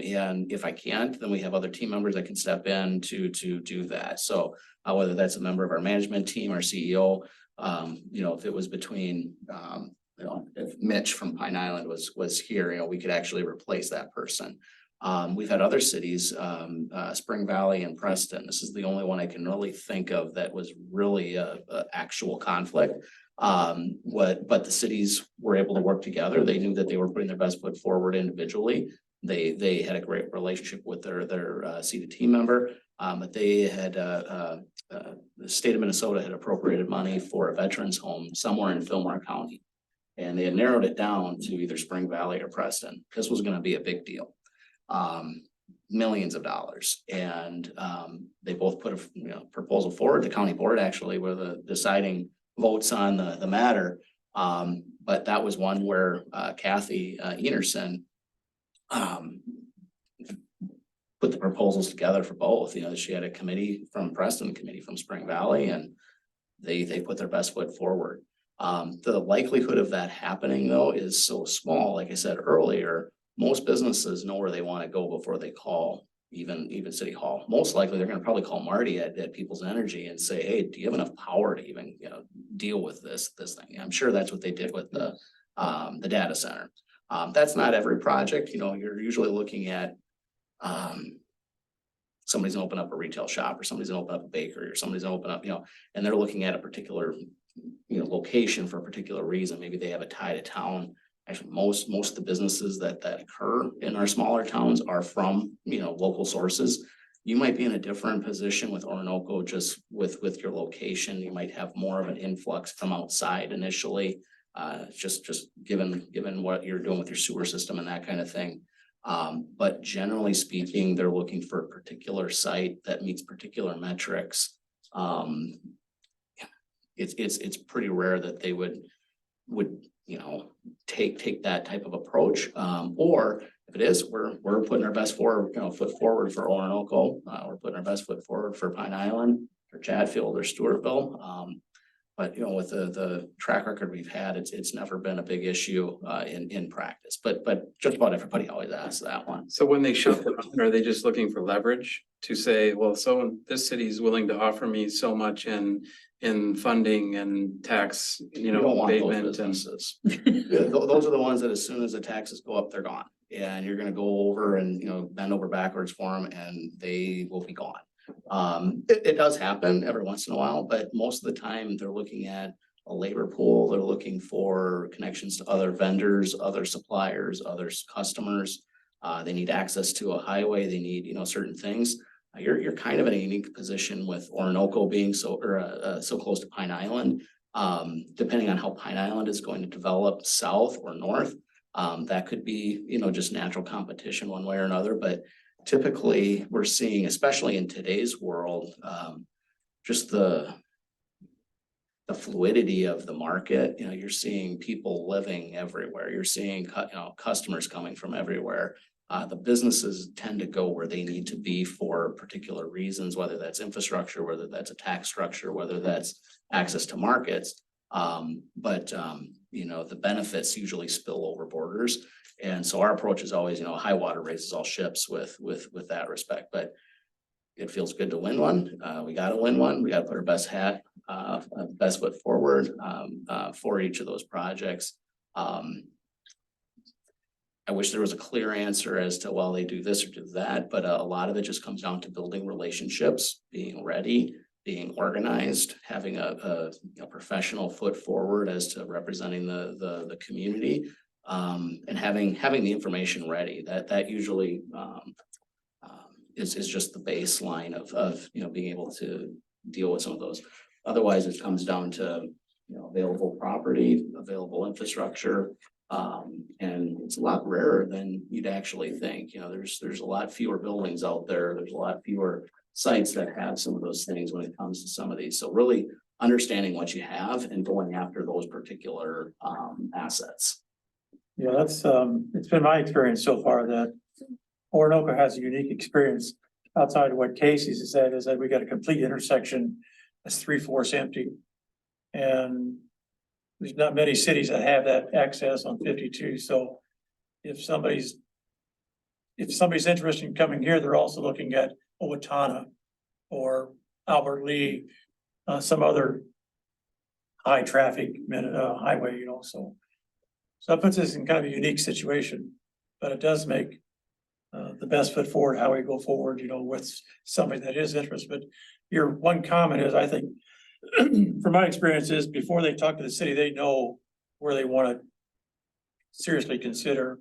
And if I can't, then we have other team members that can step in to do that. So whether that's a member of our management team, our CEO, if it was between, if Mitch from Pine Island was here, we could actually replace that person. We've had other cities, Spring Valley and Preston. This is the only one I can really think of that was really a actual conflict. But the cities were able to work together. They knew that they were putting their best foot forward individually. They had a great relationship with their seated team member. But they had the state of Minnesota had appropriated money for a veterans home somewhere in Fillmore County. And they had narrowed it down to either Spring Valley or Preston. This was going to be a big deal. Millions of dollars, and they both put a proposal forward. The county board actually were the deciding votes on the matter, but that was one where Kathy Enerson put the proposals together for both. She had a committee from Preston, a committee from Spring Valley, and they put their best foot forward. The likelihood of that happening though is so small, like I said earlier, most businesses know where they want to go before they call even City Hall. Most likely, they're gonna probably call Marty at People's Energy and say, hey, do you have enough power to even, deal with this thing? I'm sure that's what they did with the data center. That's not every project, you're usually looking at, somebody's gonna open up a retail shop, or somebody's gonna open up a bakery, or somebody's gonna open up, and they're looking at a particular, location for a particular reason. Maybe they have a tie to town. Actually, most of the businesses that occur in our smaller towns are from, local sources. You might be in a different position with Orinoco, just with your location. You might have more of an influx from outside initially. Just given what you're doing with your sewer system and that kind of thing. But generally speaking, they're looking for a particular site that meets particular metrics. It's pretty rare that they would take that type of approach. Or if it is, we're putting our best foot forward for Orinoco. We're putting our best foot forward for Pine Island, or Chatfield, or Stewartville. But with the track record we've had, it's never been a big issue in practice. But just about everybody always asks that one. So when they shop around, are they just looking for leverage to say, well, so this city is willing to offer me so much in funding and tax, You don't want those abatement and. businesses. Yeah, those are the ones that as soon as the taxes go up, they're gone. And you're gonna go over and, bend over backwards for them, and they will be gone. It does happen every once in a while, but most of the time they're looking at a labor pool. They're looking for connections to other vendors, other suppliers, other customers. They need access to a highway. They need, certain things. You're kind of in a unique position with Orinoco being so close to Pine Island. Depending on how Pine Island is going to develop south or north, that could be, just natural competition one way or another. But typically we're seeing, especially in today's world, just the fluidity of the market. You're seeing people living everywhere. You're seeing customers coming from everywhere. The businesses tend to go where they need to be for particular reasons, whether that's infrastructure, whether that's a tax structure, whether that's access to markets. But the benefits usually spill over borders. And so our approach is always, high water raises all ships with that respect. But it feels good to win one. We got to win one. We got to put our best foot forward for each of those projects. I wish there was a clear answer as to, well, they do this or do that, but a lot of it just comes down to building relationships, being ready, being organized, having a professional foot forward as to representing the community, and having the information ready. That usually is just the baseline of being able to deal with some of those. Otherwise, it comes down to available property, available infrastructure. And it's a lot rarer than you'd actually think. There's a lot fewer buildings out there. There's a lot fewer sites that have some of those things when it comes to some of these. So really understanding what you have and going after those particular assets. Yeah, that's, it's been my experience so far that Orinoco has a unique experience outside of what Casey's has said, is that we got a complete intersection that's 3/4 empty. And there's not many cities that have that access on 52. So if somebody's interested in coming here, they're also looking at Owatonna or Albert Lee, some other high traffic highway, so that puts us in kind of a unique situation, but it does make the best foot forward how we go forward, with somebody that is interested. But your one comment is, I think, from my experiences, before they talk to the city, they know where they want to seriously consider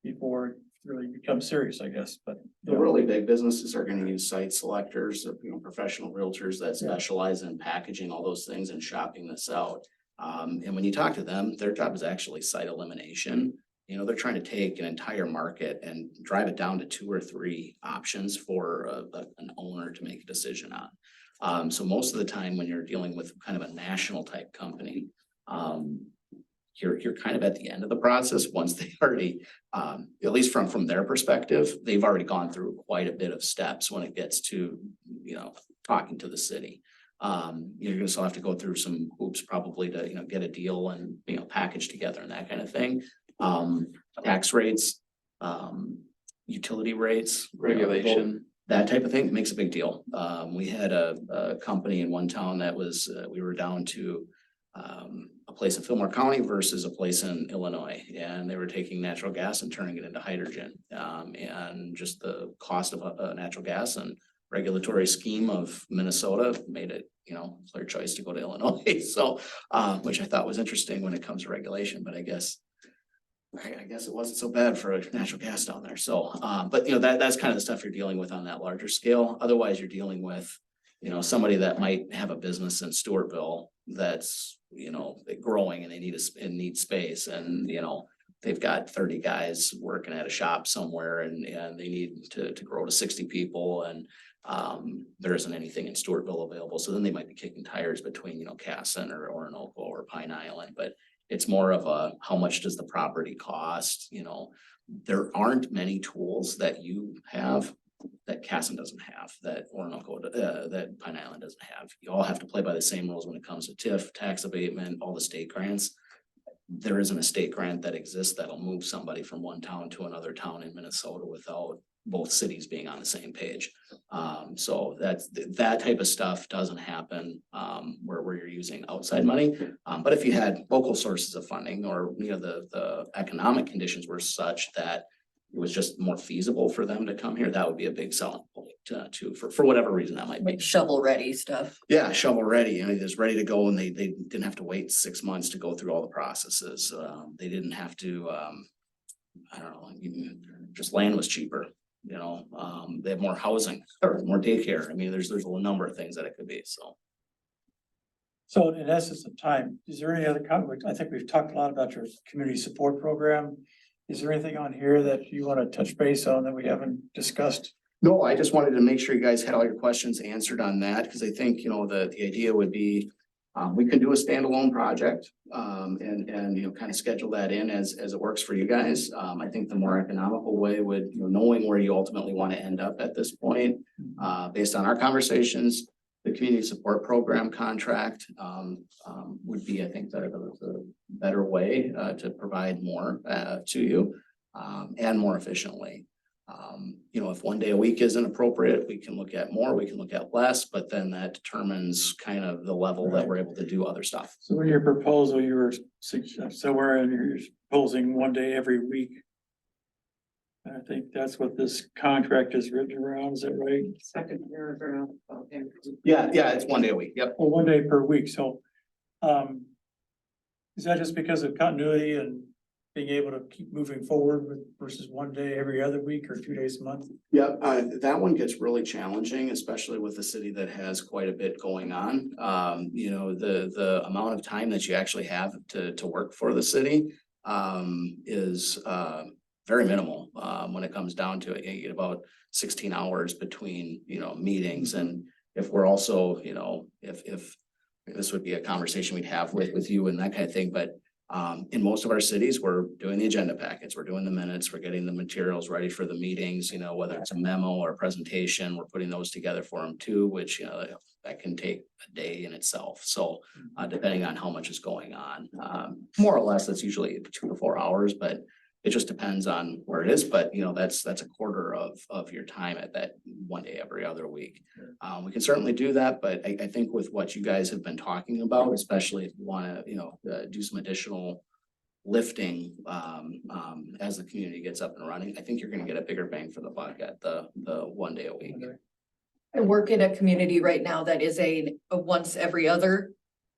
before it really becomes serious, I guess. But the really big businesses are going to use site selectors, or professional realtors that specialize in packaging all those things and shopping this out. And when you talk to them, their job is actually site elimination. They're trying to take an entire market and drive it down to 2 or 3 options for an owner to make a decision on. So most of the time when you're dealing with kind of a national type company, you're kind of at the end of the process once they already, at least from their perspective, they've already gone through quite a bit of steps when it gets to, talking to the city. You're gonna still have to go through some hoops probably to, get a deal and, package together and that kind of thing. Tax rates, utility rates. Regulation. That type of thing makes a big deal. We had a company in one town that was, we were down to a place in Fillmore County versus a place in Illinois, and they were taking natural gas and turning it into hydrogen. And just the cost of natural gas and regulatory scheme of Minnesota made it, clear choice to go to Illinois. So, which I thought was interesting when it comes to regulation, but I guess it wasn't so bad for natural gas down there. So, but that's kind of the stuff you're dealing with on that larger scale. Otherwise, you're dealing with, somebody that might have a business in Stewartville that's, growing and they need space, and, they've got 30 guys working at a shop somewhere, and they need to grow to 60 people, and there isn't anything in Stewartville available. So then they might be kicking tires between, Casson or Orinoco or Pine Island, but it's more of a, how much does the property cost? There aren't many tools that you have that Casson doesn't have, that Orinoco, that Pine Island doesn't have. You all have to play by the same rules when it comes to TIF, tax abatement, all the state grants. There isn't a state grant that exists that'll move somebody from one town to another town in Minnesota without both cities being on the same page. So that type of stuff doesn't happen where you're using outside money. But if you had local sources of funding, or the economic conditions were such that it was just more feasible for them to come here, that would be a big selling point too, for whatever reason that might be. Like shovel ready stuff. Yeah, shovel ready, just ready to go, and they didn't have to wait 6 months to go through all the processes. They didn't have to, I don't know, just land was cheaper. They have more housing or more daycare. I mean, there's a number of things that it could be, so. So in essence of time, is there any other comment? I think we've talked a lot about your community support program. Is there anything on here that you want to touch base on that we haven't discussed? No, I just wanted to make sure you guys had all your questions answered on that, because I think, the idea would be, we can do a standalone project, and kind of schedule that in as it works for you guys. I think the more economical way would, knowing where you ultimately want to end up at this point, based on our conversations, the community support program contract, would be, I think, the better way, to provide more, to you, and more efficiently. If 1 day a week isn't appropriate, we can look at more, we can look at less, but then that determines kind of the level that we're able to do other stuff. So in your proposal, you were somewhere in you're proposing 1 day every week. I think that's what this contract is written around, is that right? Second paragraph. Okay. Yeah, it's 1 day a week. Yep. Well, 1 day per week, so, is that just because of continuity and being able to keep moving forward with versus 1 day every other week or 2 days a month? Yeah, that one gets really challenging, especially with a city that has quite a bit going on. The amount of time that you actually have to work for the city is very minimal when it comes down to it. You get about 16 hours between, meetings. And if we're also, if this would be a conversation we'd have with you and that kind of thing, but in most of our cities, we're doing the agenda packets, we're doing the minutes, we're getting the materials ready for the meetings, whether it's a memo or a presentation, we're putting those together for them too, which, that can take a day in itself. So depending on how much is going on, more or less, that's usually 2 to 4 hours, but it just depends on where it is. But, that's a quarter of your time at that 1 day every other week. We can certainly do that, but I think with what you guys have been talking about, especially if you want to, do some additional lifting as the community gets up and running, I think you're going to get a bigger bang for the buck at the 1 day a week. I work in a community right now that is a once every other.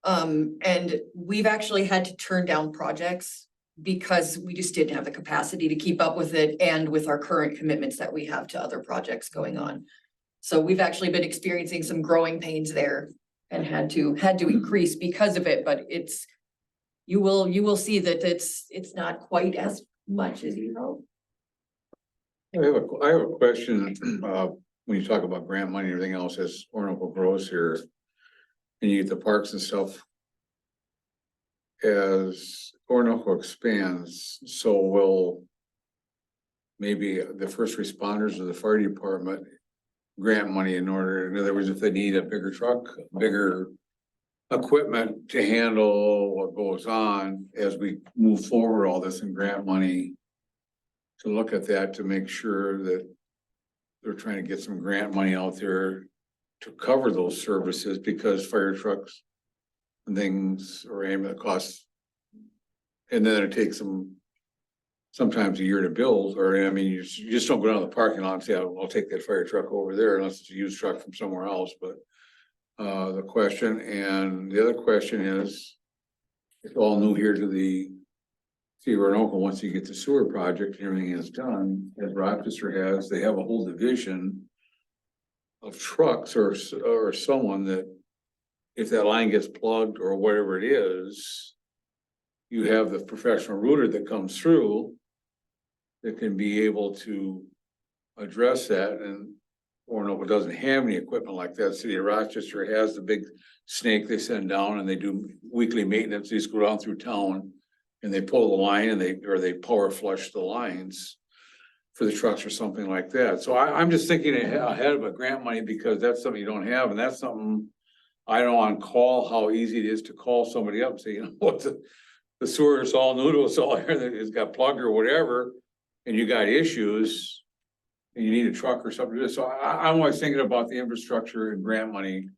And we've actually had to turn down projects because we just didn't have the capacity to keep up with it and with our current commitments that we have to other projects going on. So we've actually been experiencing some growing pains there and had to increase because of it, but you will see that it's not quite as much as you hope. I have a question, when you talk about grant money and everything else as Orinoco grows here, and you get the parks and stuff. As Orinoco expands, so will maybe the first responders or the fire department grant money in order, in other words, if they need a bigger truck, bigger equipment to handle what goes on as we move forward all this in grant money, to look at that to make sure that they're trying to get some grant money out there to cover those services, because fire trucks and things or ambulance costs. And then it takes them sometimes a year to build, or I mean, you just don't go down to the parking lot and say, I'll take that fire truck over there unless it's a used truck from somewhere else, but the question, and the other question is, it's all new here to the city of Roanoke. Once you get the sewer project and everything is done, as Rochester has, they have a whole division of trucks or someone that if that line gets plugged or whatever it is, you have the professional router that comes through that can be able to address that. And Roanoke doesn't have any equipment like that. City of Rochester has the big snake they send down, and they do weekly maintenance. They just go down through town and they pull the line and they power flush the lines for the trucks or something like that. So I'm just thinking ahead of a grant money, because that's something you don't have, and that's something I know on call, how easy it is to call somebody up and say, you know what, the sewer is all new to us all here, that it's got plugged or whatever, and you got issues, and you need a truck or something. So I'm always thinking about the infrastructure and grant money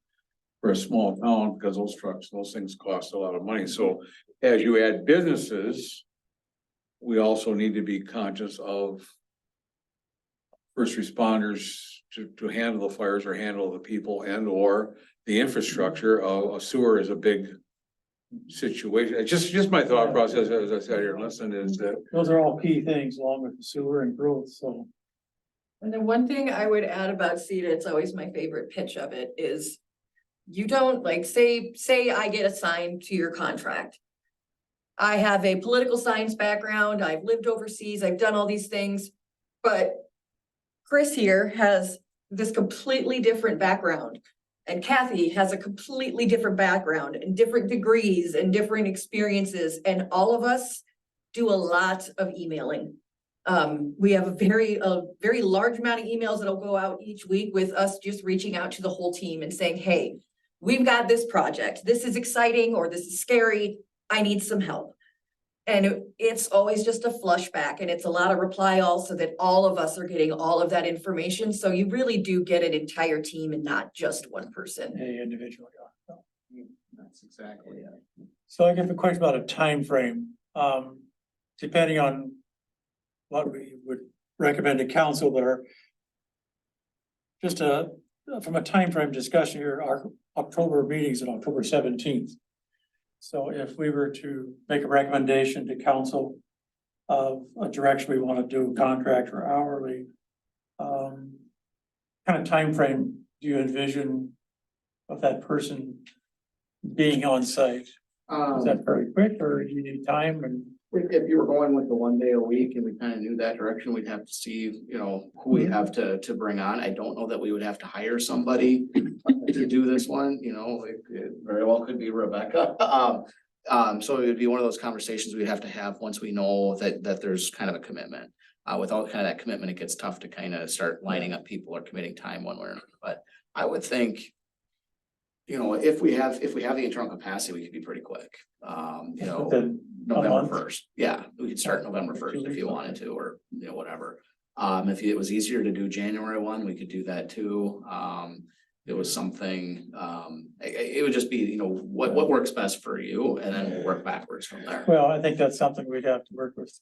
for a small town, because those trucks, those things cost a lot of money. So as you add businesses, we also need to be conscious of first responders to handle the fires or handle the people and or the infrastructure. A sewer is a big situation. It's just my thought process, as I said here, and listen, is that Those are all key things along with the sewer and growth, so. And then one thing I would add about CETA, it's always my favorite pitch of it, is you don't like, say I get assigned to your contract. I have a political science background, I've lived overseas, I've done all these things, but Chris here has this completely different background. And Kathy has a completely different background and different degrees and different experiences, and all of us do a lot of emailing. We have a very large amount of emails that'll go out each week with us just reaching out to the whole team and saying, hey, we've got this project. This is exciting, or this is scary. I need some help. And it's always just a flush back, and it's a lot of reply all, so that all of us are getting all of that information. So you really do get an entire team and not just one person. A individual. That's exactly it. So I get the question about a time frame. Depending on what we would recommend to council, but are just from a time frame discussion here, our October meetings on October 17th. So if we were to make a recommendation to council of a direction we want to do contract or hourly, kind of time frame do you envision of that person being on site? Is that very quick, or do you need time? And If you were going with the 1 day a week and we kind of knew that direction, we'd have to see, who we have to bring on. I don't know that we would have to hire somebody to do this one, it very well could be Rebecca. So it would be one of those conversations we'd have to have once we know that there's kind of a commitment. Without kind of that commitment, it gets tough to kind of start lining up people or committing time one way or another. But I would think, if we have the internal capacity, we could be pretty quick. within a November month? 1st. Yeah, we could start November 1st if you wanted to, or, whatever. If it was easier to do January 1, we could do that too. It was something, it would just be, what works best for you, and then we'll work backwards from there. Well, I think that's something we'd have to work with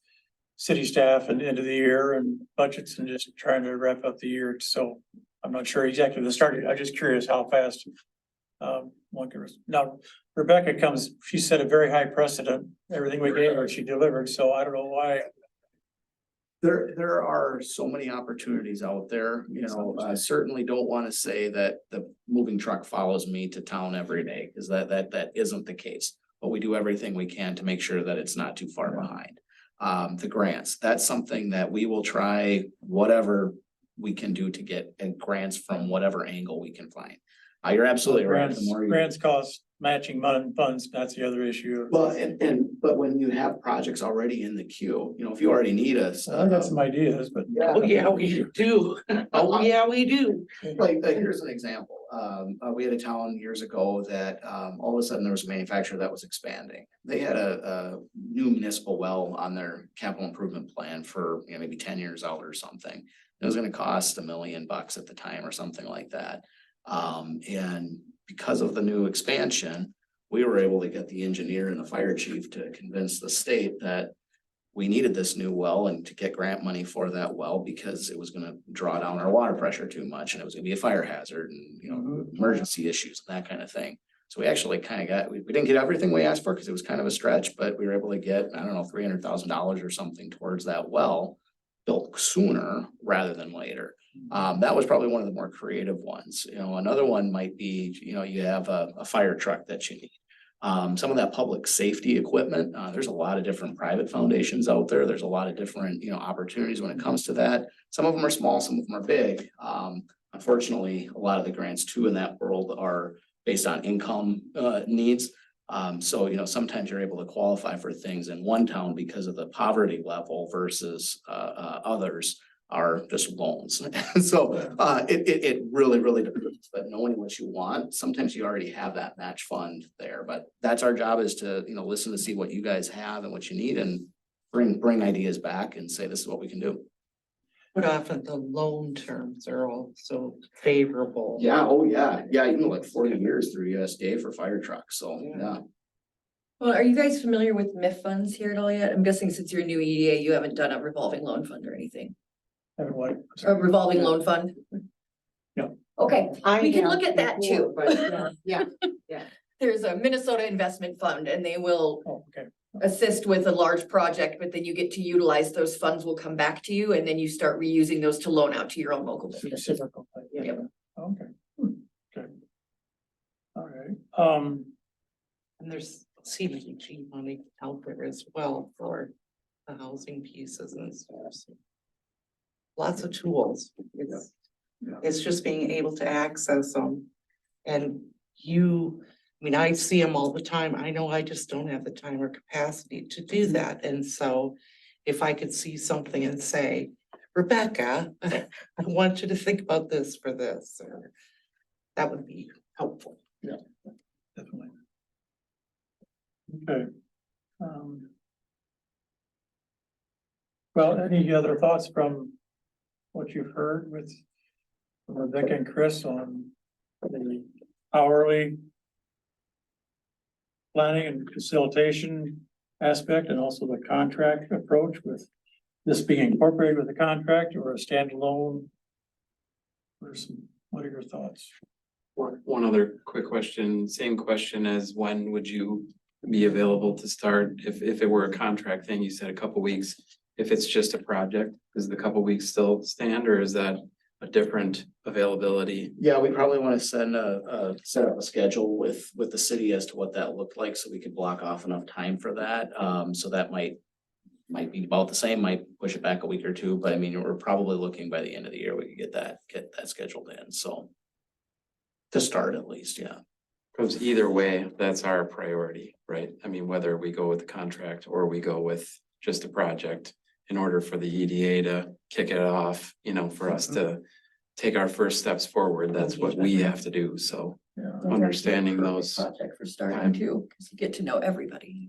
city staff and end of the year and budgets and just trying to wrap up the year. So I'm not sure exactly the start date. I'm just curious how fast. One can, now Rebecca comes, she set a very high precedent. Everything we gave her, she delivered. So I don't know why. There are so many opportunities out there, I certainly don't want to say that the moving truck follows me to town every day, because that isn't the case. But we do everything we can to make sure that it's not too far behind. The grants, that's something that we will try whatever we can do to get grants from whatever angle we can find. You're absolutely right. The more you- Grants cost matching funds, that's the other issue. Well, but when you have projects already in the queue, you know, if you already need us. I got some ideas, but. Oh, yeah, we do. Oh, yeah, we do. Like, here's an example. We had a town years ago that, all of a sudden there was a manufacturer that was expanding. They had a new municipal well on their capital improvement plan for, you know, maybe 10 years out or something. It was gonna cost $1 million at the time or something like that. And because of the new expansion, we were able to get the engineer and the fire chief to convince the state that we needed this new well and to get grant money for that well because it was gonna draw down our water pressure too much and it was gonna be a fire hazard and, you know, emergency issues and that kind of thing. So we actually kind of got, we didn't get everything we asked for because it was kind of a stretch, but we were able to get, I don't know, $300,000 or something towards that well built sooner rather than later. That was probably one of the more creative ones. You know, another one might be, you know, you have a fire truck that you need. Some of that public safety equipment, there's a lot of different private foundations out there. There's a lot of different, you know, opportunities when it comes to that. Some of them are small, some of them are big. Unfortunately, a lot of the grants too in that world are based on income needs. So, you know, sometimes you're able to qualify for things in one town because of the poverty level versus others are just loans. So it really depends, but knowing what you want, sometimes you already have that match fund there, but that's our job is to, you know, listen to see what you guys have and what you need and bring ideas back and say, this is what we can do. But often the loan terms are also favorable. Yeah, oh yeah, you know, like 40 years through USDA for fire trucks, so yeah. Well, are you guys familiar with MIF funds here at all yet? I'm guessing since you're new EDA, you haven't done a revolving loan fund or anything. Everyone. A revolving loan fund? Yeah. Okay, we can look at that too. Yeah. There's a Minnesota Investment Fund and they will Oh, okay. assist with a large project, but then you get to utilize those funds will come back to you and then you start reusing those to loan out to your own local businesses. Reciprocal. Yep. Okay. Okay. All right. And there's CDBG money out there as well for the housing pieces and stuff. So lots of tools. It's just being able to access them. And I mean, I see them all the time. I know I just don't have the time or capacity to do that. And so if I could see something and say, Rebecca, I want you to think about this for this, or that would be helpful. Yeah, definitely. Okay. Well, any other thoughts from what you've heard with Rebecca and Chris on the hourly planning and facilitation aspect and also the contract approach with this being incorporated with the contract or a standalone person? What are your thoughts? One other quick question, same question as when would you be available to start? If it were a contract thing, you said a couple weeks. If it's just a project, does the couple weeks still stand or is that a different availability? Yeah, we probably want to set up a schedule with the city as to what that looked like, so we could block off enough time for that. So that might be about the same, might push it back a week or two, but I mean, we're probably looking by the end of the year, we could get that scheduled in, so. To start at least, yeah. Because either way, that's our priority, right? I mean, whether we go with the contract or we go with just a project. In order for the EDA to kick it off, you know, for us to take our first steps forward, that's what we have to do, so. Yeah. Understanding those. Project for starting too, because you get to know everybody.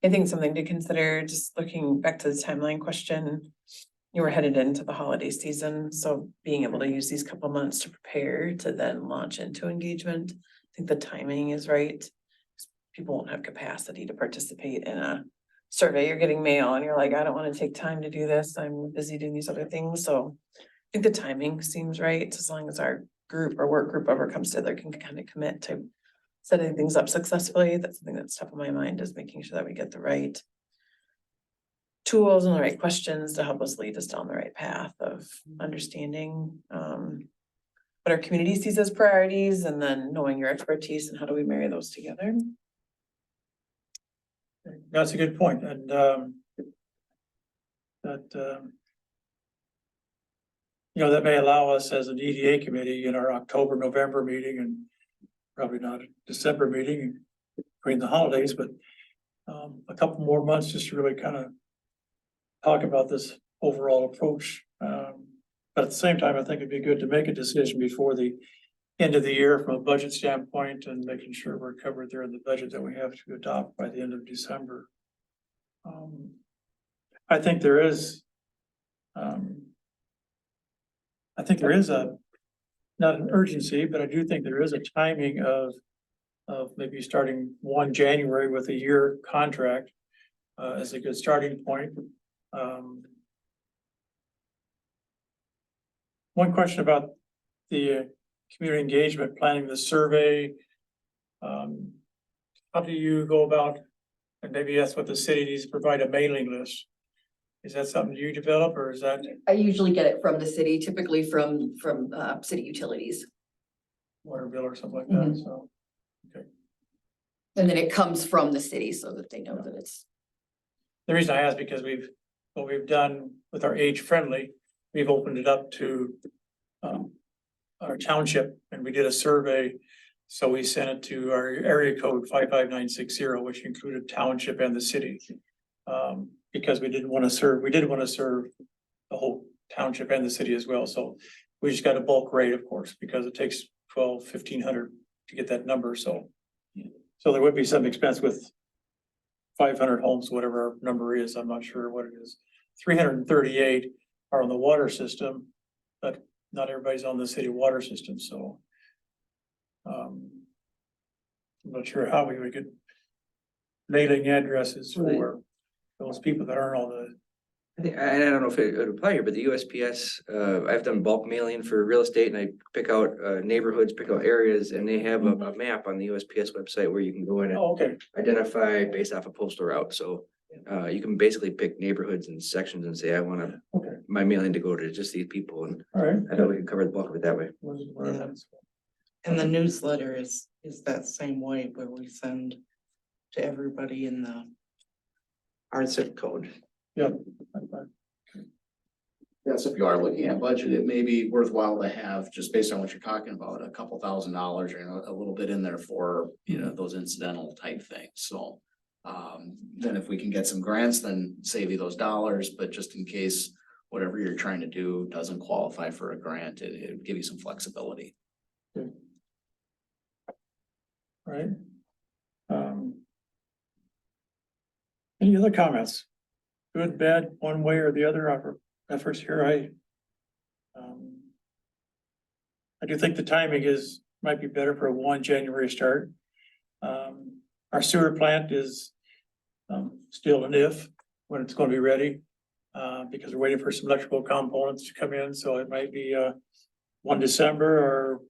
I think something to consider, just looking back to the timeline question. You were headed into the holiday season, so being able to use these couple months to prepare to then launch into engagement. I think the timing is right. People won't have capacity to participate in a survey. You're getting mail and you're like, I don't want to take time to do this. I'm busy doing these other things. So I think the timing seems right, as long as our group or work group ever comes together can kind of commit to setting things up successfully. That's something that's top of my mind, is making sure that we get the right tools and the right questions to help us lead us down the right path of understanding what our community sees as priorities, and then knowing your expertise and how do we marry those together. That's a good point, and that may allow us as an EDA committee in our October, November meeting and probably not a December meeting between the holidays, but a couple more months just to really kind of talk about this overall approach. But at the same time, I think it'd be good to make a decision before the end of the year from a budget standpoint and making sure we're covered there in the budget that we have to adopt by the end of December. I think there is not an urgency, but I do think there is a timing of maybe starting 1 January with a year contract as a good starting point. One question about the community engagement, planning the survey. How do you go about, and maybe that's what the city needs to provide, a mailing list? Is that something you develop, or is that I usually get it from the city, typically from city utilities. water bill or something like that, so? And then it comes from the city so that they know that it's. The reason I ask because what we've done with our age friendly, we've opened it up to our township, and we did a survey. So we sent it to our area code 55960, which included township and the city. Because we did want to serve the whole township and the city as well, so we just got a bulk rate, of course, because it takes 1,500 to get that number, so. So there would be some expense with 500 homes, whatever our number is, I'm not sure what it is. 338 are on the water system, but not everybody's on the city water system, so. I'm not sure how we would get mailing addresses for those people that aren't on the. I think, and I don't know if it would apply here, but the USPS, I've done bulk mailing for real estate, and I pick out neighborhoods, pick out areas, and they have a map on the USPS website where you can go in and Oh, okay, identify based off a postal route, so you can basically pick neighborhoods and sections and say, I want okay, my mailing to go to just these people, and all right. I thought we could cover the bulk of it that way. And the newsletter is that same way where we send to everybody in our zip code. Yep. Yes, if you are looking at budget, it may be worthwhile to have, just based on what you're talking about, a couple $1,000s or a little bit in there for, those incidental type things, so. Then if we can get some grants, then save you those dollars, but just in case whatever you're trying to do doesn't qualify for a grant, it would give you some flexibility. Right. Any other comments? Good, bad, one way or the other efforts here, I do think the timing might be better for a 1 January start. Our sewer plant is still an if, when it's gonna be ready. Because we're waiting for some electrical components to come in, so it might be 1 December, or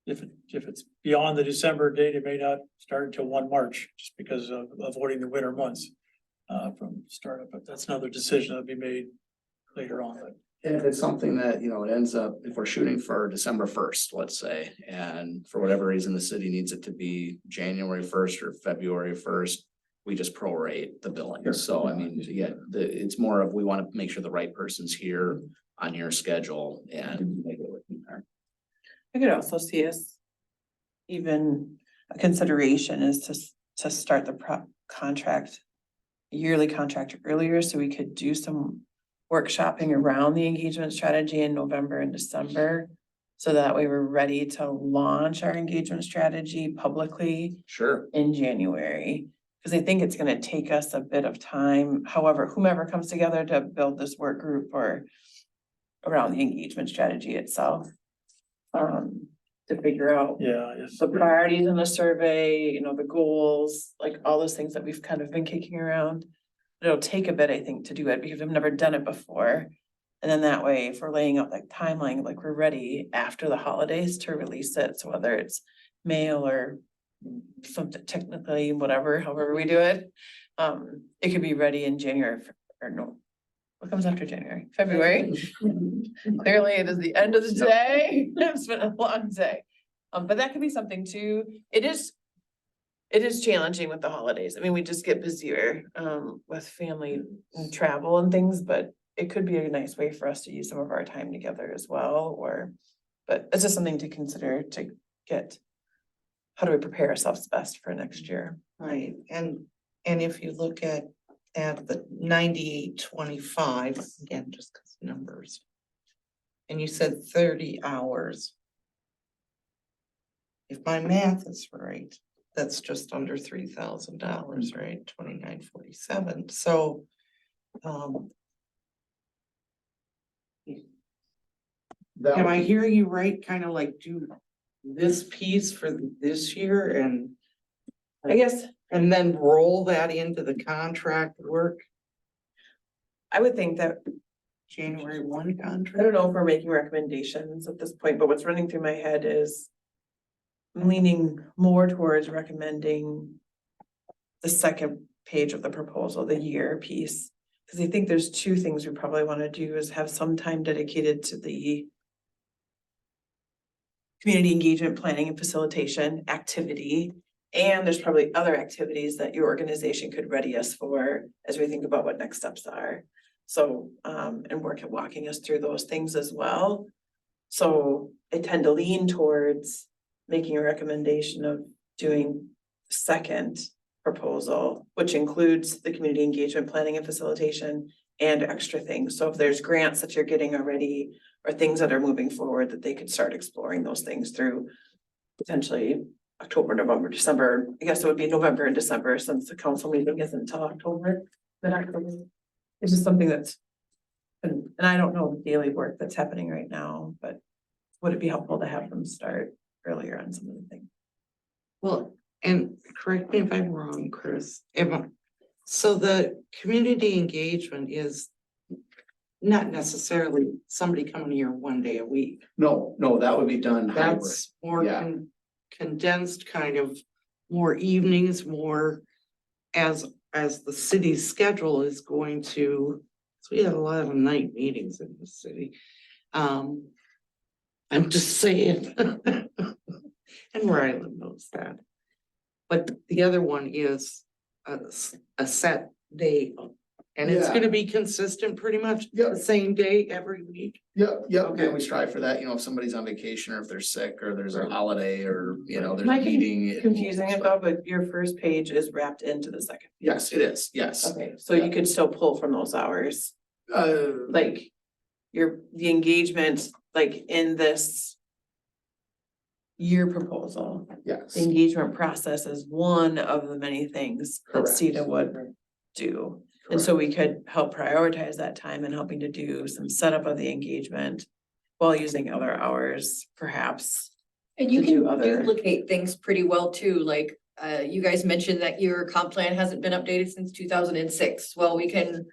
if it's beyond the December date, it may not start until 1 March, just because of avoiding the winter months from startup, but that's another decision that'll be made later on. And if it's something that, it ends up, if we're shooting for December 1st, let's say, and for whatever reason, the city needs it to be January 1st or February 1st, we just prorate the billing. So I mean, it's more of, we want to make sure the right person's here on your schedule and make it work from there. I could also see us, even a consideration is to start the yearly contract earlier, so we could do some workshopping around the engagement strategy in November and December. So that way we're ready to launch our engagement strategy publicly Sure. in January. Because I think it's gonna take us a bit of time, however, whomever comes together to build this work group or around the engagement strategy itself. To figure out the priorities in the survey, the goals, like all those things that we've kind of been kicking around. It'll take a bit, I think, to do it because we've never done it before. And then that way, if we're laying out like timeline, like we're ready after the holidays to release it. So whether it's mail or something technically, whatever, however we do it, it could be ready in January or no. What comes after January? February. Clearly, it is the end of the day. It's been a long day. But that could be something too. It is challenging with the holidays. I mean, we just get busier with family and travel and things, but it could be a nice way for us to use some of our time together as well, but it's just something to consider to get. How do we prepare ourselves best for next year? Right, and if you look at the 98-25, again, just because numbers. And you said 30 hours. If my math is right, that's just under $3,000, right? 2947, so. That Am would I be- hearing you right? Kind of like do this piece for this year and. I guess And then roll that into the contract work, I would think that, January 1 I contract? don't know if we're making recommendations at this point, but what's running through my head is. I'm leaning more towards recommending. The second page of the proposal, the year piece, because I think there's two things we probably want to do is have some time dedicated to the. Community engagement, planning and facilitation activity. And there's probably other activities that your organization could ready us for as we think about what next steps are. So, and work at walking us through those things as well. So I tend to lean towards making a recommendation of doing second proposal, which includes the community engagement, planning and facilitation and extra things. So if there's grants that you're getting already or things that are moving forward, that they could start exploring those things through potentially October, November, December. I guess it would be November and December since the council meeting isn't until October. It's just something that's, and I don't know the daily work that's happening right now, but would it be helpful to have them start earlier on some of the things? Well, and correct me if I'm wrong, Chris, so the community engagement is. Not necessarily somebody coming here 1 day a week. No, that would be done hybrid. That's more Yeah. condensed, kind of more evenings, more as the city's schedule is going to. So we have a lot of night meetings in the city. I'm just saying. And Ryland knows that. But the other one is a set day. And it's Yeah. gonna be consistent pretty much Yep. the same day every week. Yep, Okay. and we strive for that, you know, if somebody's on vacation or if they're sick or there's a Right. holiday or, you know, there's a Might be meeting. confusing it though, but your first page is wrapped into the second. Yes, it is, yes. Okay, so you could still pull from those hours, Uh, like the engagement, like in this year proposal, yes, the engagement process is one of the many things that Correct. CETA would do. And so we could help prioritize that time and helping to do some setup of the engagement while using other hours, perhaps. And you to do can other- duplicate things pretty well too, like, you guys mentioned that your comp plan hasn't been updated since 2006. Well, we can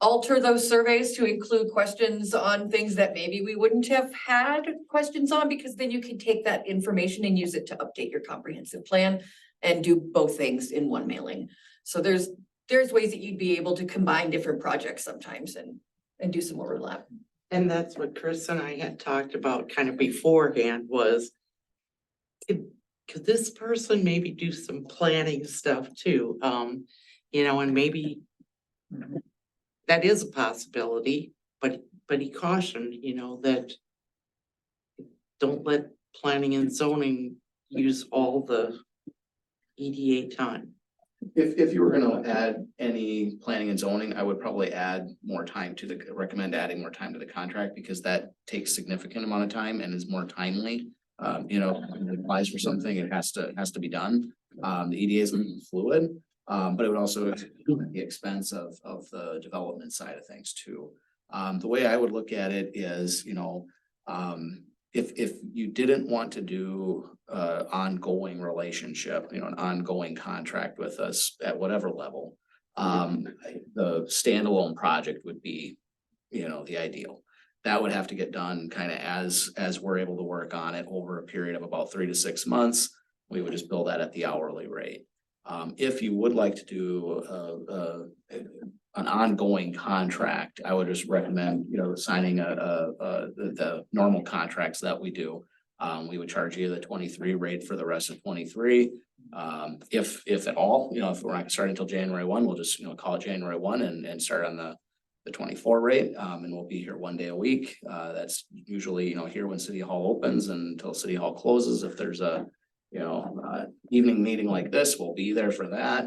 alter those surveys to include questions on things that maybe we wouldn't have had questions on, because then you can take that information and use it to update your comprehensive plan and do both things in one mailing. So there's ways that you'd be able to combine different projects sometimes and do some overlap. And that's what Chris and I had talked about kind of beforehand was. Could this person maybe do some planning stuff too? And maybe. That is a possibility, but he cautioned, that. Don't let planning and zoning use all the EDA time. if you were gonna add any planning and zoning, I would probably recommend adding more time to the contract, because that takes significant amount of time and is more timely. When it applies for something, it has to be done. The EDA is fluid, but it would also at the expense of the development side of things too. The way I would look at it is, if you didn't want to do ongoing relationship, an ongoing contract with us at whatever level, the standalone project would be, the ideal. That would have to get done kind of as we're able to work on it over a period of about 3 to 6 months. We would just bill that at the hourly rate. If you would like to do an ongoing contract, I would just recommend, signing the normal contracts that we do. We would charge you the 23 rate for the rest of 23. If at all, if we're not gonna start until January 1, we'll just, call it January 1 and start on the the 24 rate, and we'll be here 1 day a week. That's usually, here when City Hall opens and until City Hall closes. If there's a, evening meeting like this, we'll be there for that.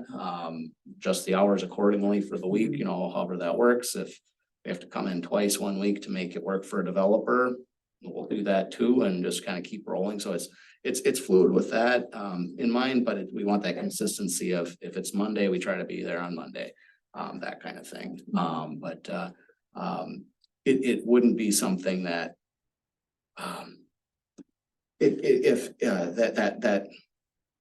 Just the hours accordingly for the week, however that works. If we have to come in twice 1 week to make it work for a developer, we'll do that too, and just kind of keep rolling. So it's fluid with that in mind, but we want that consistency of if it's Monday, we try to be there on Monday, that kind of thing. It wouldn't be something that if that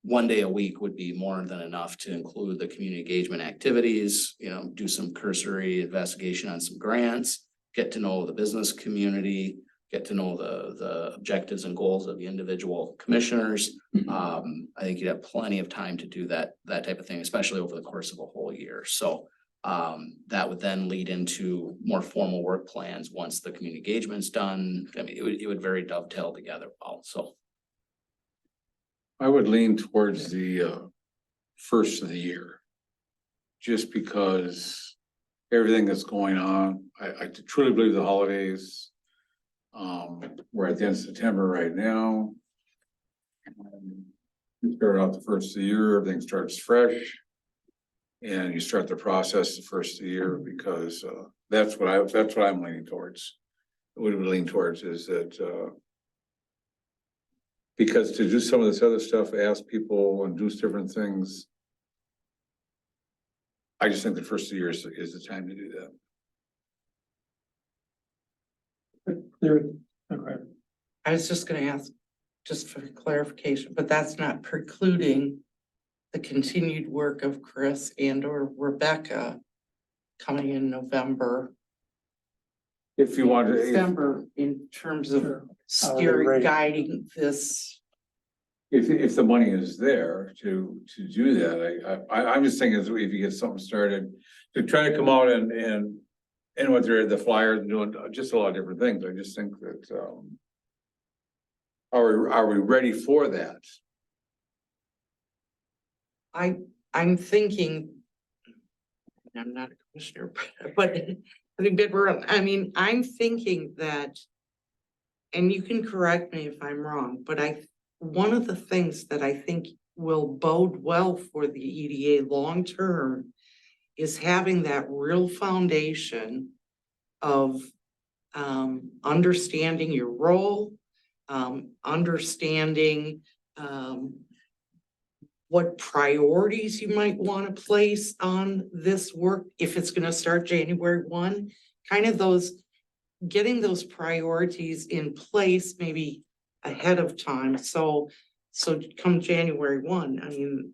1 day a week would be more than enough to include the community engagement activities, do some cursory investigation on some grants, get to know the business community, get to know the objectives and goals of the individual commissioners. I think you'd have plenty of time to do that type of thing, especially over the course of a whole year. So that would then lead into more formal work plans once the community engagement's done. I mean, it would very dovetail together well, so. I would lean towards the first of the year. Just because everything that's going on, I truly believe the holidays. We're at the end of September right now. You start out the first of the year, everything starts fresh. And you start the process the first of the year because that's what I'm leaning towards. What I would lean towards is that because to do some of this other stuff, ask people and do different things. I just think the first of the year is the time to do that. There, okay. I was just gonna ask, just for clarification, but that's not precluding the continued work of Chris and or Rebecca coming in November. If you want to, December in terms of Sure. steering, Right. guiding this. if the money is there to do that, I'm just thinking if you get something started, to try to come out and what they're the flyers and doing just a lot of different things. I just think that are we ready for that? I'm thinking. I'm not a commissioner, but I think that I'm thinking that. And you can correct me if I'm wrong, but one of the things that I think will bode well for the EDA long-term is having that real foundation of understanding your role, understanding what priorities you might want to place on this work if it's going to start January 1, kind of getting those priorities in place maybe ahead of time. So come January 1, I mean,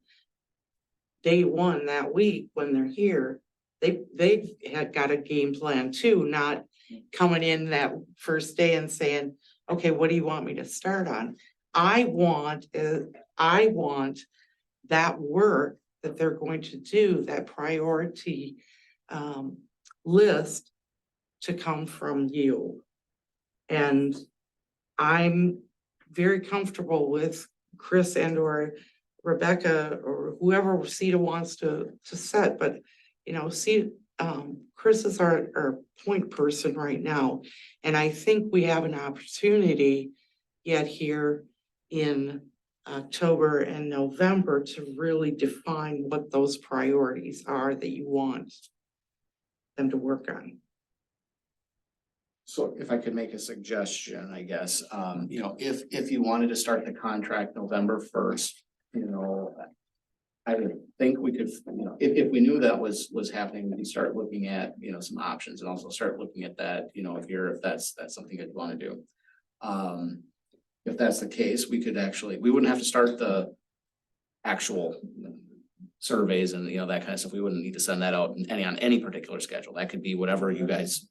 day one that week when they're here, they've had got a game plan too, not coming in that first day and saying, okay, what do you want me to start on? I want that work that they're going to do, that priority list to come from you. And I'm very comfortable with Chris and or Rebecca or whoever CETA wants to set, but Chris is our point person right now. And I think we have an opportunity yet here in October and November to really define what those priorities are that you want them to work on. So if I could make a suggestion, I guess, if you wanted to start the contract November 1st, I would think we could, if we knew that was happening, we could start looking at, some options and also start looking at that, if that's something that you want to do. If that's the case, we wouldn't have to start the actual surveys and, that kind of stuff. We wouldn't need to send that out on any particular schedule. That could be whatever you guys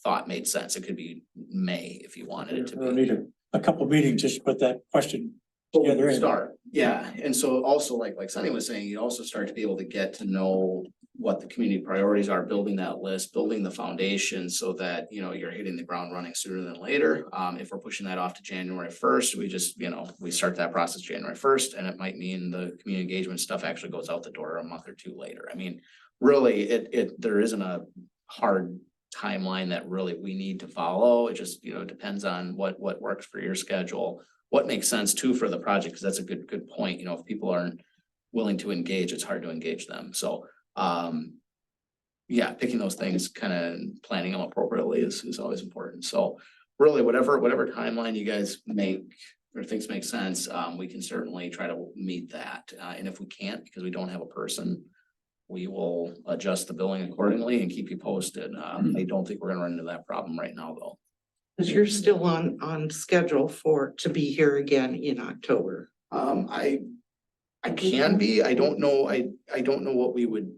thought made sense. It could be May if you wanted it to We'll be. need a couple meetings just to put that question together. Start, yeah. And so also like Sunny was saying, you also start to be able to get to know what the community priorities are, building that list, building the foundation so that, you're hitting the ground running sooner than later. If we're pushing that off to January 1st, we just, we start that process January 1st, and it might mean the community engagement stuff actually goes out the door a month or two later. I mean, really, there isn't a hard timeline that really we need to follow. It just, depends on what works for your schedule. What makes sense too for the project, because that's a good point. If people aren't willing to engage, it's hard to engage them. So, yeah, picking those things, kind of planning them appropriately is always important. So really, whatever timeline you guys make or things make sense, we can certainly try to meet that. And if we can't, because we don't have a person, we will adjust the billing accordingly and keep you posted. I don't think we're gonna run into that problem right now, though. Cause you're still on schedule to be here again in October. I can be, I don't know, I don't know what we would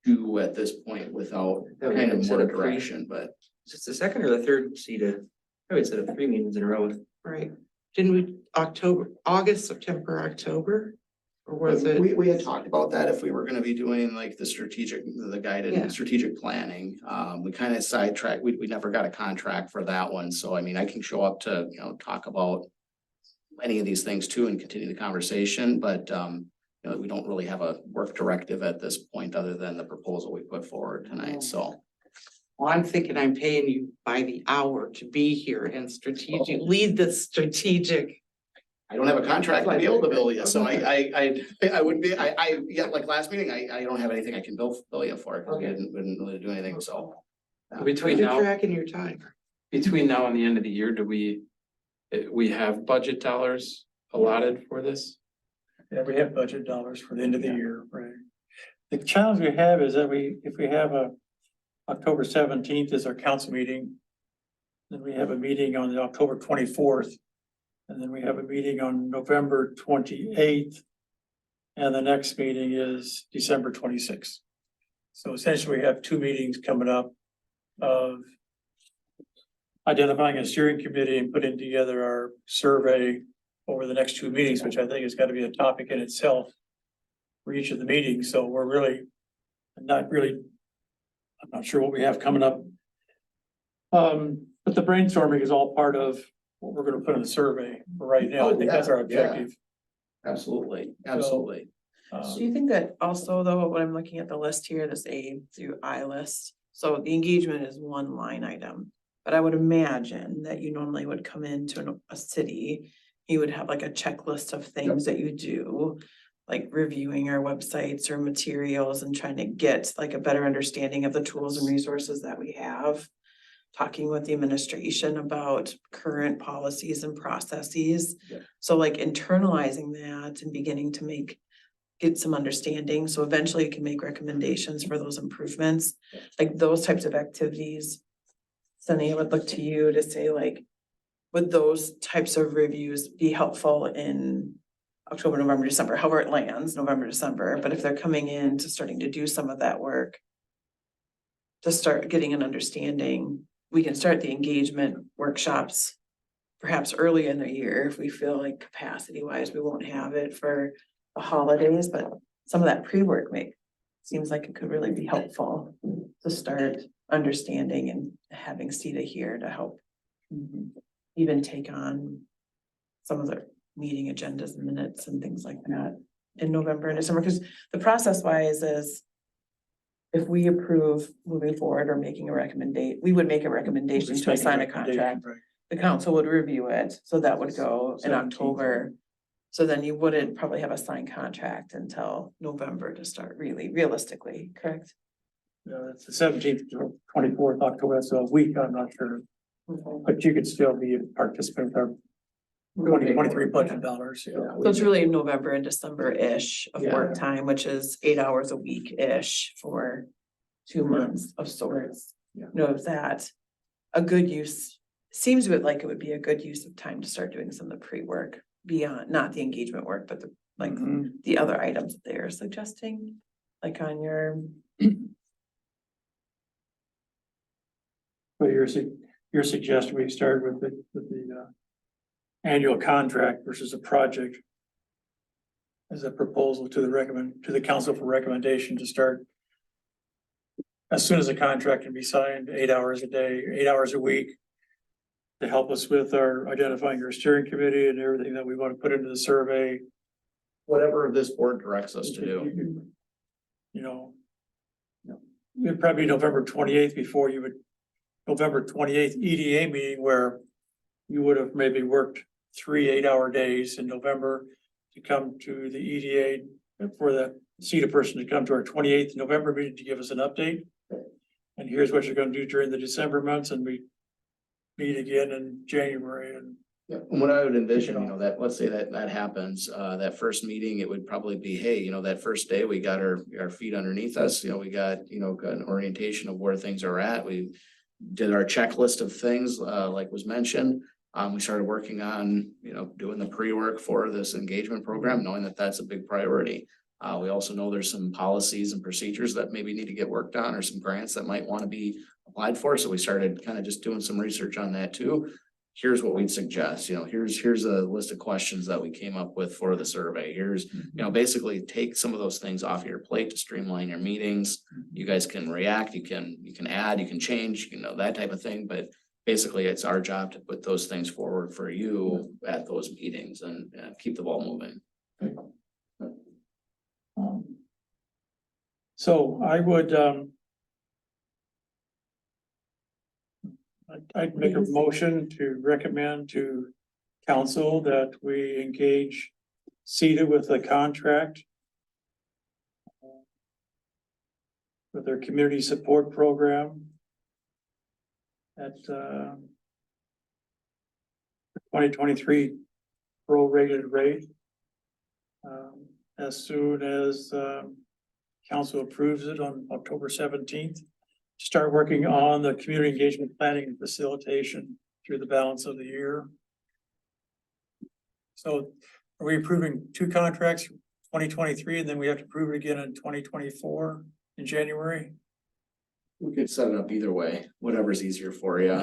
do at this point without kind of more direction, but. Is it the second or the third seated? Probably set up 3 meetings in a row. Right. Didn't we August, September, October? Or was it? We had talked about that if we were gonna be doing like the Yeah. guided strategic planning. We kind of sidetracked, we never got a contract for that one. So I mean, I can show up to, talk about any of these things too and continue the conversation, but we don't really have a work directive at this point other than the proposal we put forward tonight, so. Well, I'm thinking I'm paying you by the hour to be here and lead the strategic. I don't have a contract to be able to bill you, so I wouldn't be, yeah, like last meeting, I don't have anything I can bill you for, because we didn't really do anything, so. Between You're now, tracking your time. between now and the end of the year, do we have budget dollars allotted for this? Yeah, we have budget dollars for the end of the year, right? The challenge we have is that if we have October 17th is our council meeting. Then we have a meeting on the October 24th. And then we have a meeting on November 28th. And the next meeting is December 26th. So essentially we have 2 meetings coming up of identifying a steering committee and putting together our survey over the next 2 meetings, which I think has got to be a topic in itself for each of the meetings. So we're I'm not sure what we have coming up. But the brainstorming is all part of what we're gonna put in the survey for right now. I think that's our objective. Absolutely. Do you think that also, though, when I'm looking at the list here, this A through I list, so the engagement is one line item. But I would imagine that you normally would come into a city, you would have like a checklist of things that you do. Like reviewing our websites or materials and trying to get like a better understanding of the tools and resources that we have. Talking with the administration about current policies and processes. Yeah. So like internalizing that and beginning to get some understanding, so eventually you can make recommendations for those improvements. Like those types of activities. Sunny, I would look to you to say like, would those types of reviews be helpful in October, November, December, however it lands, November, December, but if they're coming in to starting to do some of that work. To start getting an understanding, we can start the engagement workshops. Perhaps early in the year, if we feel like capacity wise, we won't have it for the holidays, but some of that pre-work seems like it could really be helpful. To start understanding and having CETA here to help. Even take on some of the meeting agendas and minutes and things like that in November and December, because the process wise is. If we approve moving forward or making a recommendation, we would make a recommendation to assign a contract. Right. The council would review it, so that would go in October. So then you wouldn't probably have a signed contract until November to start realistically, correct? It's the 17th to 24th October, that's a week, I'm not sure, but you could still be a participant with our 2023 budget dollars, yeah. So it's really November and December-ish of Yeah. work time, which is 8 hours a week-ish for 2 months of sorts. Yeah. Is that a good use? Seems a bit like it would be a good use of time to start doing some of the pre-work beyond, not the engagement work, but the other items that they're suggesting, like on your. But your suggestion, we start with the annual contract versus a project. As a proposal to the council for recommendation to start. As soon as the contract can be signed, 8 hours a day, 8 hours a week. To help us with our identifying our steering committee and everything that we want to put into the survey. Whatever this board directs us to do. It'd probably be November 28th before you would November 28th EDA meeting where you would have maybe worked 3 8-hour days in November to come to the EDA for the CETA person to come to our 28th November meeting to give us an update. And here's what you're gonna do during the December months, and we meet again in January. And Yeah, and what I would envision, that, let's say that happens, that first meeting, it would probably be, hey, that first day, we got our feet underneath us, we got, got an orientation of where things are at. We did our checklist of things, like was mentioned. We started working on, doing the pre-work for this engagement program, knowing that that's a big priority. We also know there's some policies and procedures that maybe need to get worked on, or some grants that might want to be applied for. So we started kind of just doing some research on that too. Here's what we'd suggest, here's a list of questions that we came up with for the survey. Here's, basically take some of those things off your plate to streamline your meetings. You guys can react, you can add, you can change, that type of thing, but basically it's our job to put those things forward for you at those meetings and keep the ball moving. So I would, I'd make a motion to recommend to council that we engage CETA with a contract with their community support program at 2023 prorated rate. As soon as council approves it on October 17th. Start working on the community engagement planning and facilitation through the balance of the year. So are we approving 2 contracts, 2023, and then we have to approve it again in 2024 in January? We could set it up either way, whatever's easier for you.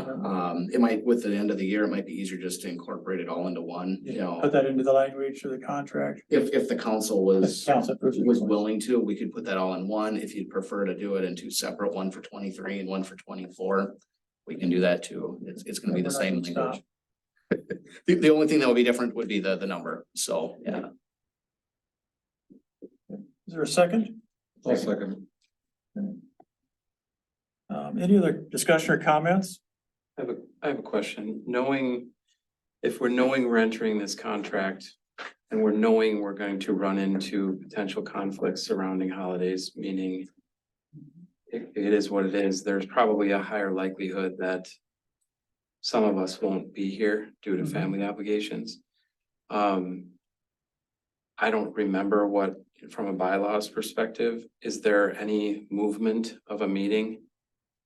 It might, with the end of the year, it might be easier just to incorporate it all into one, Put that into the language of the contract. If the council was Council approves it. willing to, we could put that all in one. If you'd prefer to do it in 2 separate, one for 23 and one for 24, we can do that too. It's gonna be the same language. The only thing that would be different would be the number, so, yeah. Is there a second? I'll second. Any other discussion or comments? I have a question. If we're knowing we're entering this contract and we're knowing we're going to run into potential conflicts surrounding holidays, meaning it is what it is, there's probably a higher likelihood that some of us won't be here due to family obligations. I don't remember from a bylaws perspective, is there any movement of a meeting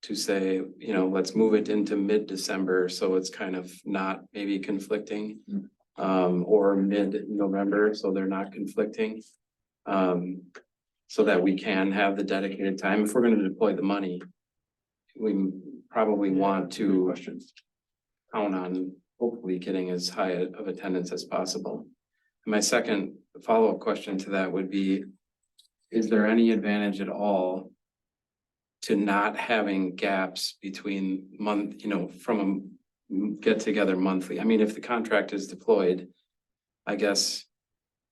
to say, let's move it into mid-December, so it's kind of not maybe conflicting, or mid-November, so they're not conflicting. So that we can have the dedicated time. If we're gonna deploy the money, we probably want to count on hopefully getting as high of attendance as possible. And my second follow-up question to that would be, is there any advantage at all to not having gaps between from a get together monthly? I mean, if the contract is deployed, I guess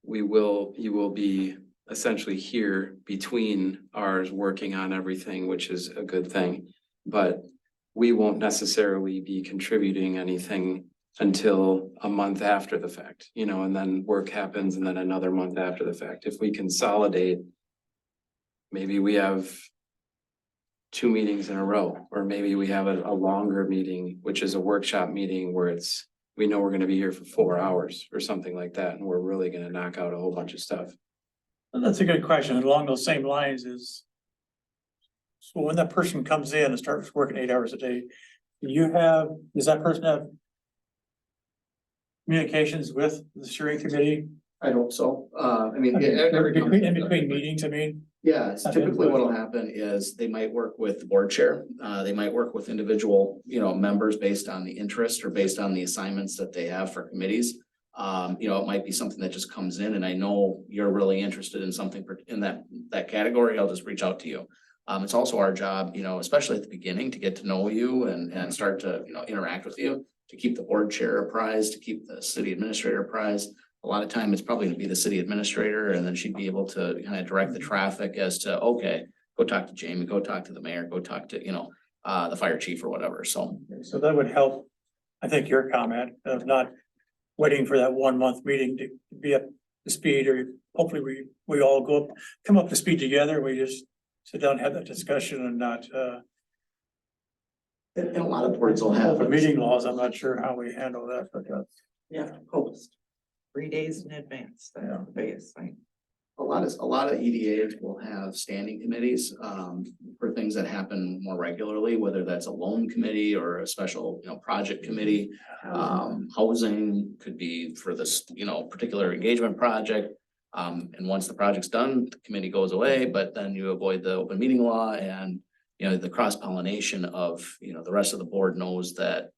you will be essentially here between ours working on everything, which is a good thing. But we won't necessarily be contributing anything until a month after the fact, and then work happens and then another month after the fact. If we consolidate, maybe we have 2 meetings in a row, or maybe we have a longer meeting, which is a workshop meeting where we know we're gonna be here for 4 hours or something like that, and we're really gonna knock out a whole bunch of stuff. That's a good question. And along those same lines is, so when that person comes in and starts working 8 hours a day, does that person have communications with the steering committee? I hope so. In between meetings, Yeah, so typically what'll happen is they might work with the board chair. They might work with individual, members based on the interest or based on the assignments that they have for committees. It might be something that just comes in and I know you're really interested in something in that category. I'll just reach out to you. It's also our job, especially at the beginning, to get to know you and start to, interact with you, to keep the board chair apprised, to keep the city administrator apprised. A lot of time it's probably gonna be the city administrator, and then she'd be able to kind of direct the traffic as to, okay, go talk to Jamie, go talk to the mayor, go talk to, the fire chief or whatever, so. So that would help, I think, your comment of not waiting for that 1 month meeting to be up to speed, or hopefully we all come up to speed together. We just sit down, and have that discussion and not, And a lot of boards will have. open meeting laws. I'm not sure how we handle that, but Yeah, post 3 days in advance, that's the biggest thing. A lot of EDAs will have standing committees, for things that happen more regularly, whether that's a loan committee or a special, project committee. Housing could be for this, particular engagement project. And once the project's done, the committee goes away, but then you avoid the open meeting law and, the cross pollination of, the rest of the board knows that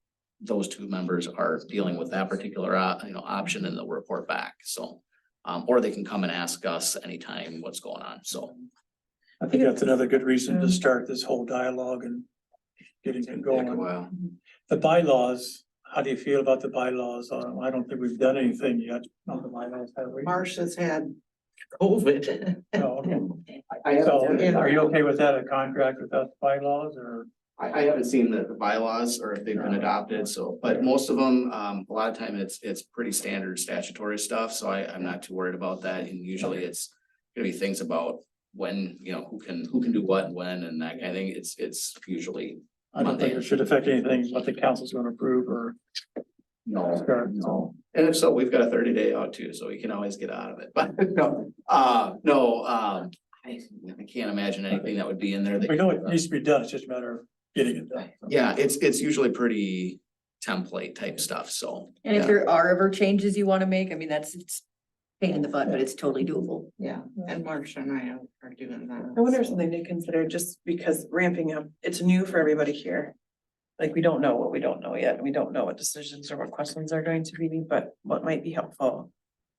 those two members are dealing with that particular, option and they'll report back, so. Or they can come and ask us anytime what's going on, so. I think that's another good reason to start this whole dialogue and getting it Take a going. while. The bylaws, how do you feel about the bylaws? I don't think we've done anything yet on the bylaws, have we? Marcia's had COVID. No, okay. I So haven't, are you okay with that, a contract without bylaws, or? I haven't seen the bylaws or if they've been adopted, so, but most of them, a lot of time it's pretty standard statutory stuff, so I'm not too worried about that, and usually it's gonna be things about when, who can do what and when, and that, I think it's usually. I don't think it should affect anything, what the council's gonna approve or. No, Sure. no, and if so, we've got a 30-day out too, so we can always get out of it, but no, I can't imagine anything that would be in there that. We know it needs to be done, it's just a matter of getting it done. Yeah, it's usually pretty template type stuff, so. And if yeah. there are ever changes you wanna make, I mean, it's pain in the butt, but it's totally doable. Yeah, and Marcia and I are doing that. I wonder if something to consider, just because ramping up, it's new for everybody here. Like, we don't know what we don't know yet, and we don't know what decisions or what questions are going to be, but what might be helpful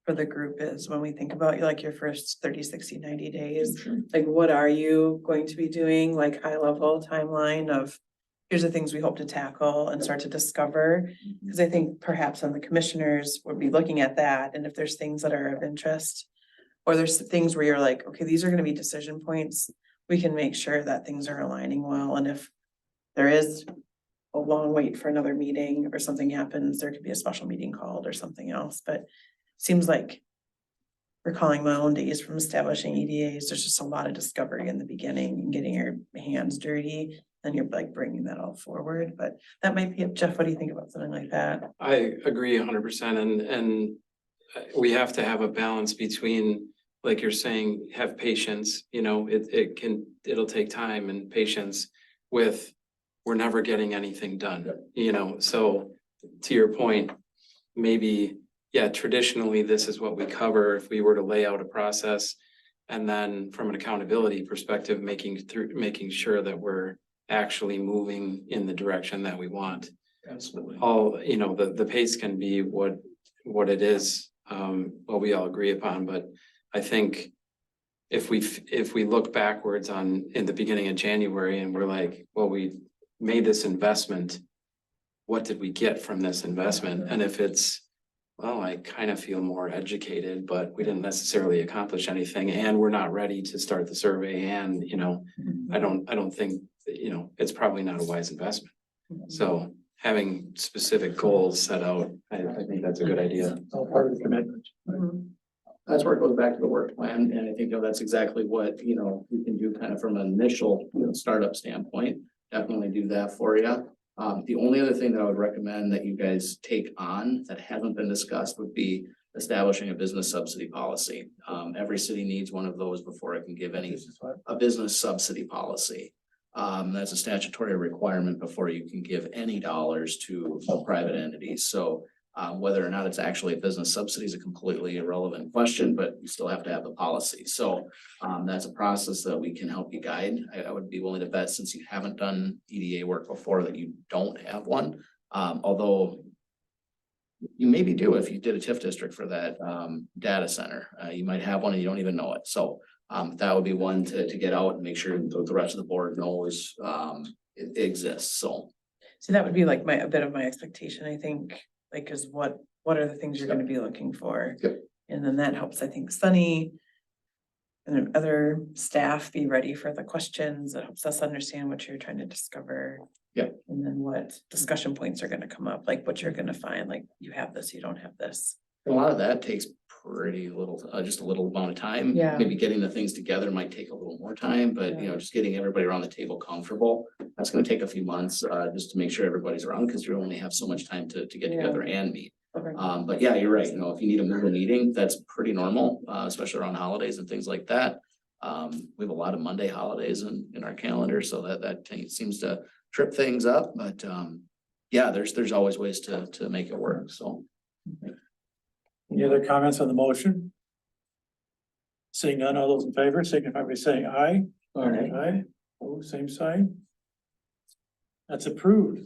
for the group is when we think about like your first 30, 60, 90 days, like what are you going to be doing, like high level timeline of here's the things we hope to tackle and start to discover. Because I think perhaps on the commissioners would be looking at that, and if there's things that are of interest, or there's things where you're like, okay, these are gonna be decision points, we can make sure that things are aligning well, and if there is a long wait for another meeting or something happens, there could be a special meeting called or something else, but seems like recalling my own days from establishing EDAs, there's just a lot of discovery in the beginning and getting your hands dirty. Then you're like bringing that all forward, but that might be, Jeff, what do you think about something like that? I agree 100%, and we have to have a balance between, like you're saying, have patience, it'll take time and patience with, we're never getting anything done, so to your point, maybe, yeah, traditionally, this is what we cover if we were to lay out a process. And then from an accountability perspective, making sure that we're actually moving in the direction that we want. Absolutely. The pace can be what it is, what we all agree upon, but I think if we look backwards in the beginning of January and we're like, well, we made this investment, what did we get from this investment? And if it's, well, I kind of feel more educated, but we didn't necessarily accomplish anything, and we're not ready to start the survey, and I don't think, it's probably not a wise investment. So having specific goals set out, I think that's a good idea. All part of the commitment. That's where it goes back to the work plan, and I think, that's exactly what, we can do kind of from an initial, startup standpoint. Definitely do that for you. The only other thing that I would recommend that you guys take on that hasn't been discussed would be establishing a business subsidy policy. Every city needs one of those before it can give a business subsidy policy. That's a statutory requirement before you can give any dollars to private entities. So whether or not it's actually a business subsidy is a completely irrelevant question, but you still have to have the policy. So that's a process that we can help you guide. I would be willing to bet, since you haven't done EDA work before, that you don't have one. Although you maybe do if you did a TIF district for that data center. You might have one and you don't even know it. So that would be one to get out and make sure the rest of the board knows it exists. So that would be like a bit of my expectation, I think, like, is what are the things you're gonna be looking for? Yep. And then that helps, I think, Sunny and other staff be ready for the questions. It helps us understand what you're trying to discover. Yeah. And then what discussion points are gonna come up, like what you're gonna find, like you have this, you don't have this. A lot of that takes pretty little, just a little amount of time. Yeah. Maybe getting the things together might take a little more time, but you know, just getting everybody around the table comfortable. That's gonna take a few months, just to make sure everybody's around, because you only have so much time to get Yeah. together and meet. Okay. But yeah, you're right, you know, if you need to move a meeting, that's pretty normal, especially around holidays and things like that. We have a lot of Monday holidays in our calendar, so that seems to trip things up, but yeah, there's always ways to make it work, so. Any other comments on the motion? Seeing none, all those in favor, signify by saying aye. Aye. Oh, same sign. That's approved.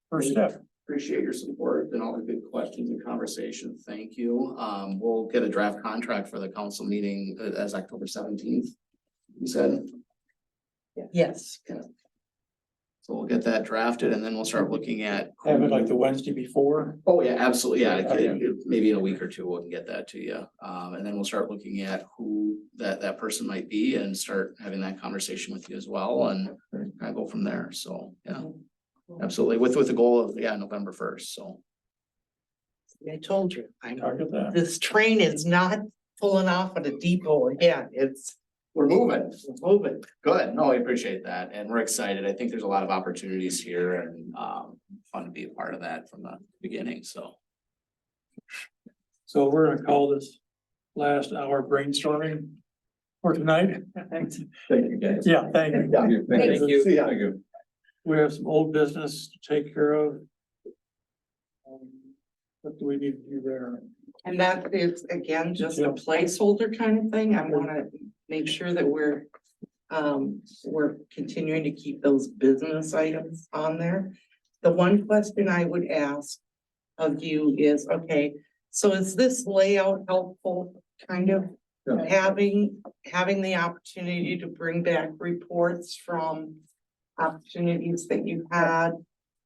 First step. Appreciate your support and all the good questions and conversation. Thank you. We'll get a draft contract for the council meeting as October 17th. You said, Yes. so we'll get that drafted and then we'll start looking at. Have it like the Wednesday before. Oh, yeah, absolutely. Yeah, Okay. maybe in a week or two, we can get that to you. And then we'll start looking at who that person might be and start having that conversation with you as well and kind of go from there. So, yeah, absolutely. With the goal of, November 1st. So. I told you, I know, Target that. this train is not pulling off at a depot again, We're moving. we're moving. Good. No, I appreciate that. And we're excited. I think there's a lot of opportunities here and fun to be a part of that from the beginning. So. So we're gonna call this last hour brainstorming for tonight. Thank you, guys. Yeah, thank you. Thank you. Thank you. Thank you. We have some old business to take care of. What do we need to do there? And that is, again, just a placeholder kind of thing. I wanna make sure that we're continuing to keep those business items on there. The one question I would ask of you is, okay, so is this layout helpful, kind of? Yeah. Having the opportunity to bring back reports from opportunities that you had.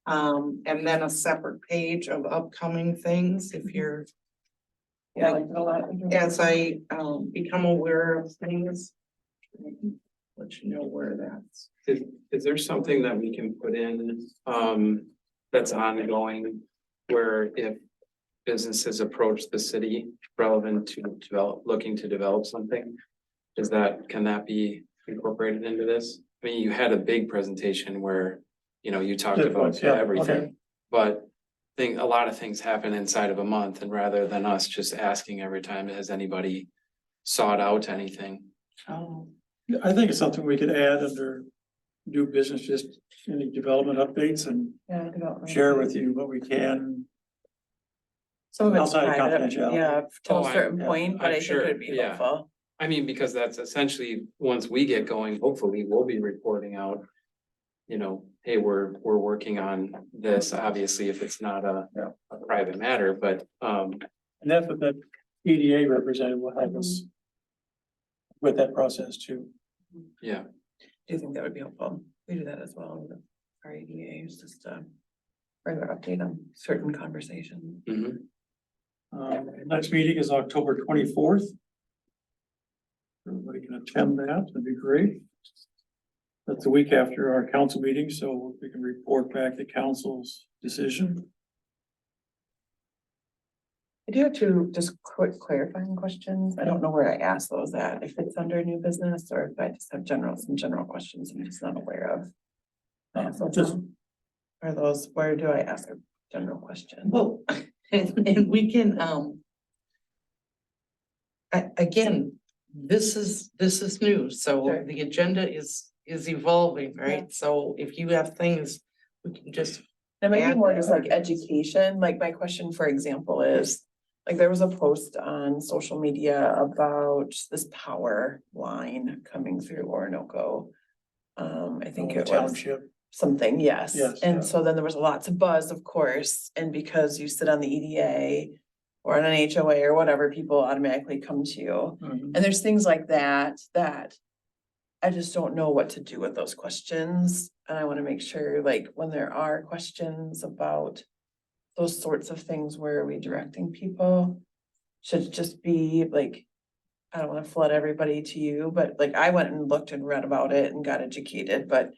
And then a separate page of upcoming things, if you're. Yeah, like a lot. As I become aware of things. Let you know where that's. Is there something that we can put in, that's ongoing, where if businesses approach the city relevant to looking to develop something? Can that be incorporated into this? I mean, you had a big presentation where, you talked about Yeah, okay. everything, but a lot of things happen inside of a month, and rather than us just asking every time, has anybody sought out anything? Oh. I think it's something we could add under new business, just any development updates and Yeah, development. share with you what we can. Some of it's outside of private, confidentiality. yeah, to Oh, a certain yeah, point, but I'm I think it would be sure, yeah. helpful. I mean, because that's essentially, once we get going, hopefully we'll be reporting out. Hey, we're working on this, obviously, if it's not a private matter, but And that's what that EDA representative will help us with that process too. yeah. Do you think that would be helpful? We do that as well with our ADAs, just a further update on certain conversations. Mhm. Next meeting is October 24th. Everybody can attend that, that'd be great. That's a week after our council meeting, so we can report back the council's decision. I do have two just quick clarifying questions. I don't know where I asked those at, if it's under new business or if I just have some general questions I'm just not aware of. So Just- are those, where do I ask a general question? Well, and we can, again, this is new, so Sure. the agenda is evolving, right? So if you have things, we can just. It might be add more that. just like education, like my question, for example, is, like, there was a post on social media about this power line coming through Orinoco. I think it was Township. something, yes. Yes, yeah. And so then there was lots of buzz, of course, and because you sit on the EDA or on an HOA or whatever, people automatically come to you. Mhm. And there's things like that, I just don't know what to do with those questions. And I want to make sure, like, when there are questions about those sorts of things, where are we directing people? Should it just be like I don't wanna flood everybody to you, but like I went and looked and read about it and got educated, but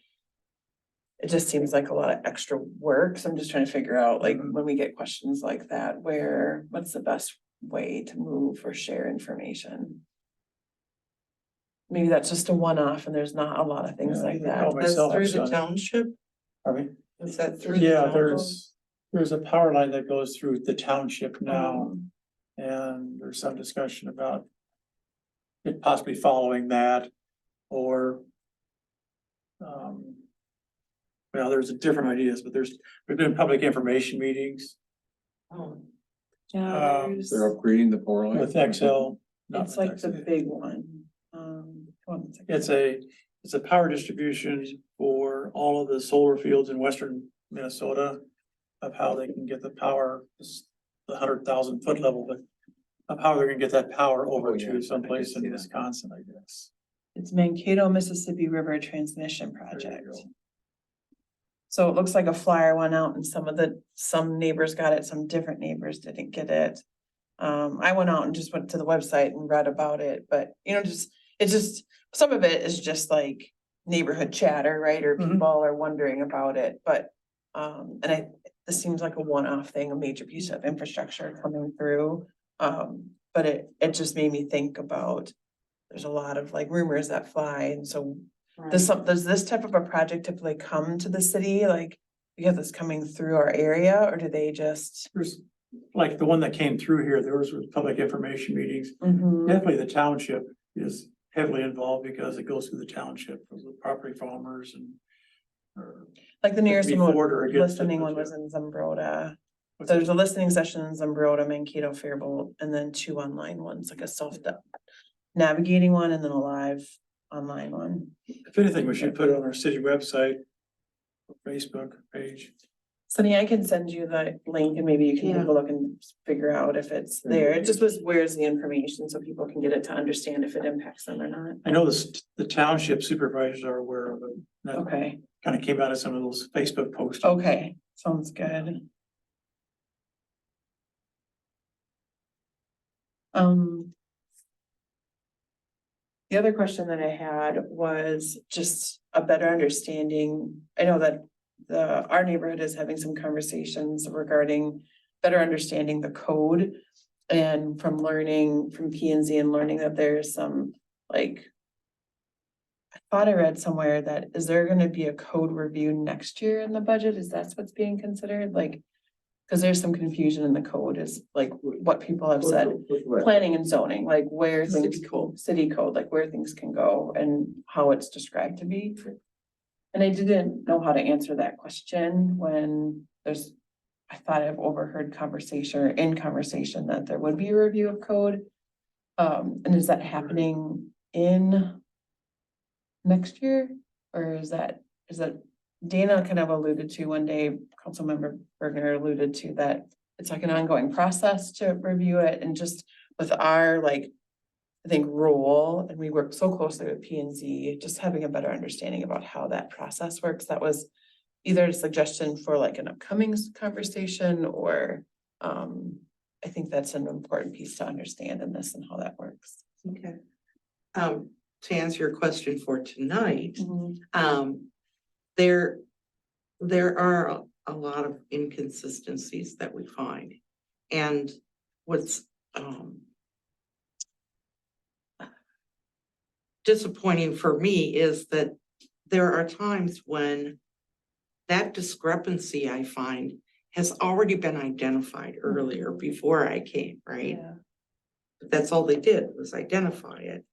it just seems like a lot of extra work, so I'm just trying to figure out, like, when we get questions like that, what's the best way to move or share information? Maybe that's just a one-off and there's not a lot of things Yeah, like either that. call That's myself or through the Sonny. township? I mean, Is that through? the yeah, township? there's a power line that goes through the township now, Um, and there's some discussion about it possibly following that, or well, there's different ideas, but there's been public information meetings Oh, Yeah, Um, there's, They're upgrading the power line. with Excel. not it's with like the XL. big one. Hold on a second. It's a power distribution for all of the solar fields in western Minnesota. Of how they can get the power, the 100,000 foot level, but of how they're gonna get that power over Oh, yeah, I to did someplace see in that. Wisconsin, I guess. It's Mankato, Mississippi River Transmission There you Project. go. So it looks like a flyer went out and some neighbors got it, some different neighbors didn't get it. I went out and just went to the website and read about it, but some of it is just like neighborhood chatter, right? Or Mhm. people are wondering about it, but, this seems like a one-off thing, a major piece of infrastructure coming through. But it just made me think about, there's a lot of like rumors that fly, and so does this type of a project typically come to the city, like, because it's coming through our area, or do they just? There's, like the one that came through here, there was public information meetings. Mhm. Definitely the township is heavily involved because it goes through the township for the property farmers and. or- Like the nearest be one, for or against it, listening but one yeah. was in Zumbrota. what's There's it? a listening session in Zumbrota, Mankato, Faribault, and then 2 online ones, like a navigating one and then a live online one. If anything, we should put it on our city website, or Facebook page. Sunny, I can send you the link and maybe you can take Yeah. a look and figure out if it's there. It just was, where's the information so people can get it to understand if it impacts them or not. I know the township supervisors are aware of it. That Okay, kind of came out of some of those Facebook posts. okay, sounds good. The other question that I had was just a better understanding. I know that our neighborhood is having some conversations regarding better understanding the code. And from learning from P and Z and learning that there's some, like, I thought I read somewhere that, is there gonna be a code review next year in the budget? Is that what's being considered? Like, cause there's some confusion in the code, is like what people have said. Planning and zoning, like where things, city code, like where things can go and how it's described to be. And I didn't know how to answer that question when I thought I've overheard in conversation that there would be a review of code. And is that happening in next year? Or is that Dana kind of alluded to one day, Councilmember Bergner alluded to that it's like an ongoing process to review it, and just with our, like, I think role, and we work so closely with P and Z, just having a better understanding about how that process works. That was either a suggestion for like an upcoming conversation, or I think that's an important piece to understand in this and how that works. okay. To answer your question for tonight, there are a lot of inconsistencies that we find. And what's disappointing for me is that there are times when that discrepancy, I find, has already been identified earlier before I came, right? Yeah. But that's all they did was identify it.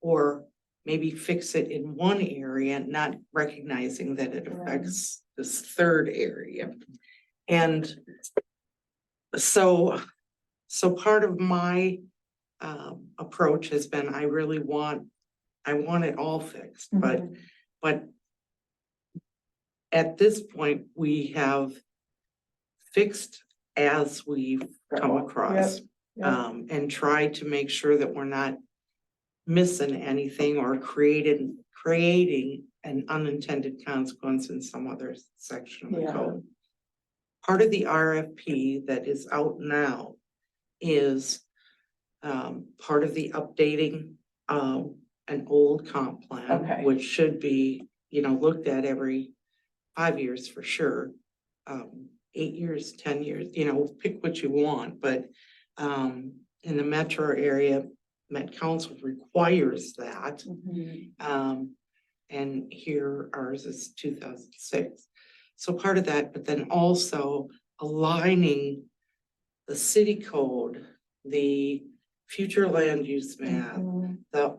Or maybe fix it in one area, not recognizing that it affects this third area. And so part of my approach has been, I want it all fixed, but at this point, we have fixed as we've come across. And try to make sure that we're not missing anything or creating an unintended consequence in some other section of the code. Part of the RFP that is out now is part of the updating, an old comp plan, Okay. which should be, looked at every 5 years for sure. 8 years, 10 years, pick what you want, but, in the metro area, Met Council requires that. And here ours is 2006. So part of that, but then also aligning the city code, the future land use map,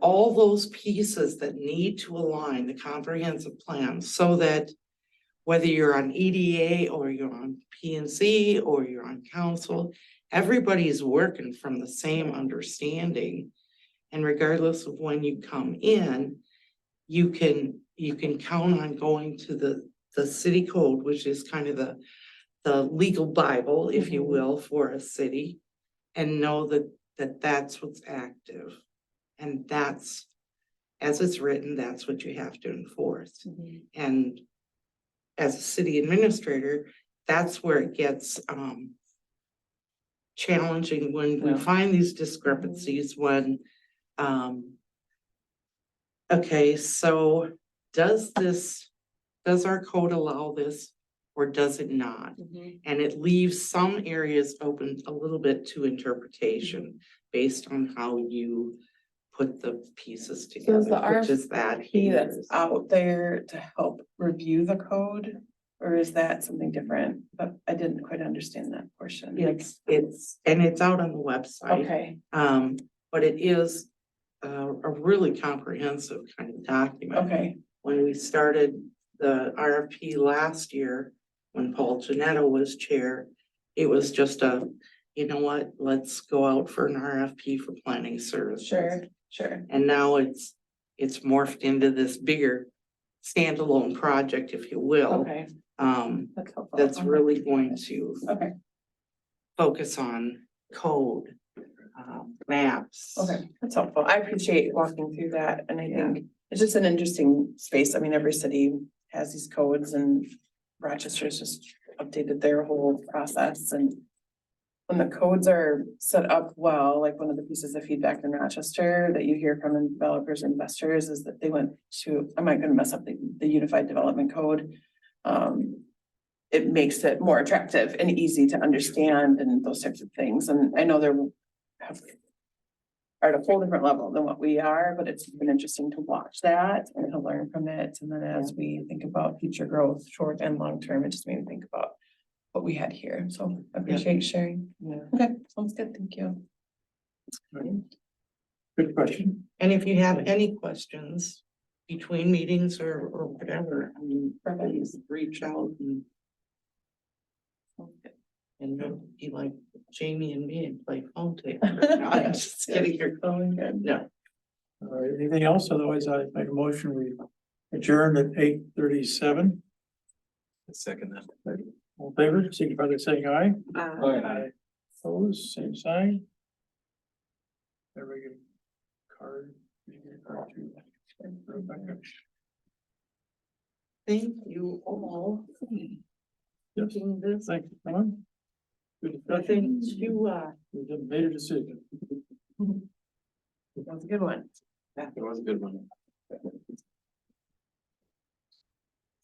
all those pieces that need to align the comprehensive plan so that whether you're on EDA or you're on PNC or you're on council, everybody is working from the same understanding. And regardless of when you come in, you can count on going to the city code, which is kind of the legal Bible, if you will, for a city, and know that's what's active. And that's, as it's written, that's what you have to enforce. And as a city administrator, that's where it gets challenging when we find these discrepancies when okay, so does our code allow this or does it not? And it leaves some areas open a little bit to interpretation based on how you put the pieces So is together, the which is that RFP that's here. out there to help review the code? Or is that something different? But I didn't quite understand that portion. It's out on the website. Okay, But it is a really comprehensive kind of document. okay, When we started the RFP last year, when Paul Janetto was chair, it was just you know what, let's go out for an RFP for planning services. sure. And now it's morphed into this bigger standalone project, if you will. Okay, that's helpful. That's really going to Okay, focus on code, maps. okay, that's helpful. I appreciate walking through that, and I think it's just an interesting space. I mean, every city has these codes, and Rochester's just updated their whole process, and when the codes are set up well, like one of the pieces of feedback in Rochester that you hear from developers and investors is that they went to, I'm not gonna mess up the Unified Development Code. It makes it more attractive and easy to understand and those types of things. And I know they're are at a whole different level than what we are, but it's been interesting to watch that and to learn from it. And then as we think about future growth, short and long term, it just made me think about what we had here. So I appreciate you sharing. Yeah. Okay, sounds good. Thank you. Good question. And if you have any questions between meetings or whatever, I mean, please reach out and don't be like Jamie and me and play phone tape. No, I'm just kidding. You're going good. No. All right, anything else? Otherwise, I make a motion, we adjourn at 8:37. Second that. All in favor, signify by saying aye. Aye. Opposed, same sign. Everybody get a card. Thank you all. Yes, Doing this. thank you, come on. Good I think discussion. you, We made a decision. That was a good one. It was a good one.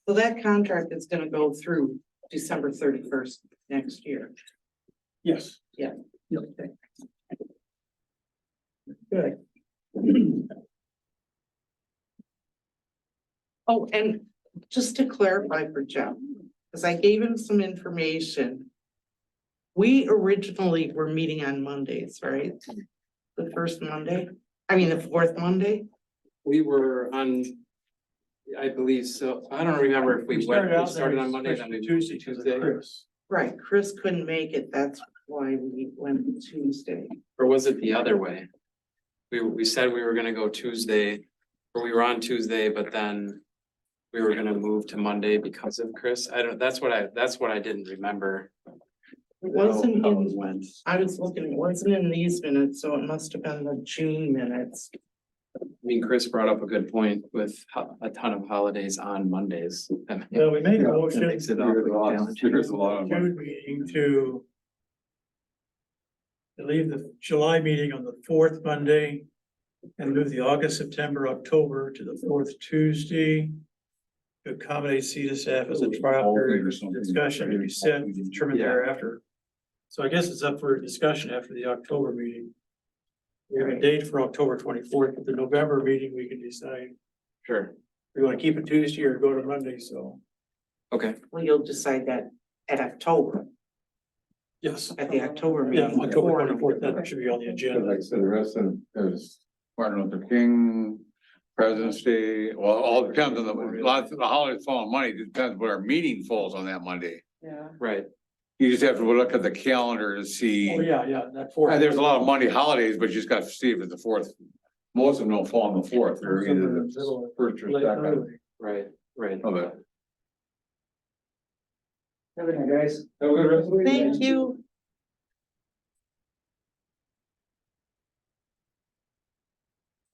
so that contract is gonna go through December 31st next year. Yes. Yeah. Yep. Good. Oh, and just to clarify for Jeff, because I gave him some information. We originally were meeting on Mondays, right? The first Monday, I mean, the fourth Monday. We were on, I believe so. I don't remember if we started on Monday, then we moved to Tuesday. Chris. Right, Chris couldn't make it, that's why we went Tuesday. Or was it the other way? We said we were gonna go Tuesday, or we were on Tuesday, but then we were gonna move to Monday because of Chris. That's what I didn't remember. It wasn't how it in, went. I was looking, it wasn't in these minutes, so it must have been the June minutes. I mean, Chris brought up a good point with a ton of holidays on Mondays. Well, we made a That motion. makes it awfully challenging. There's a lot of. June meeting to to leave the July meeting on the fourth Monday and move the August, September, October to the fourth Tuesday to accommodate CETA staff as a trial period discussion to be set, determined thereafter. So I guess it's up for discussion after the October meeting. We have a date for October 24th, but the November meeting, we can decide Sure, if we want to keep it Tuesday or go to Monday, so. okay, Well, you'll decide that at October, Yes. at the October Yeah, meeting. October 24th, that should be on the Cause agenda. like I said, the rest of, there's Martin Luther King, President's Day, well, all depends on lots of the holidays fall on Monday, it depends what our meeting falls on that Monday. Yeah. right, You just have to look at the calendar to see. Oh, yeah, that fourth. There's a lot of Monday holidays, but you just got to see if it's the fourth. Most of them don't fall on the fourth, they're either the first or Late second. early. right. of it. Have a good night, guys. Have a good rest of the week. Thank you.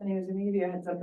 Anyways, let me give you a heads up.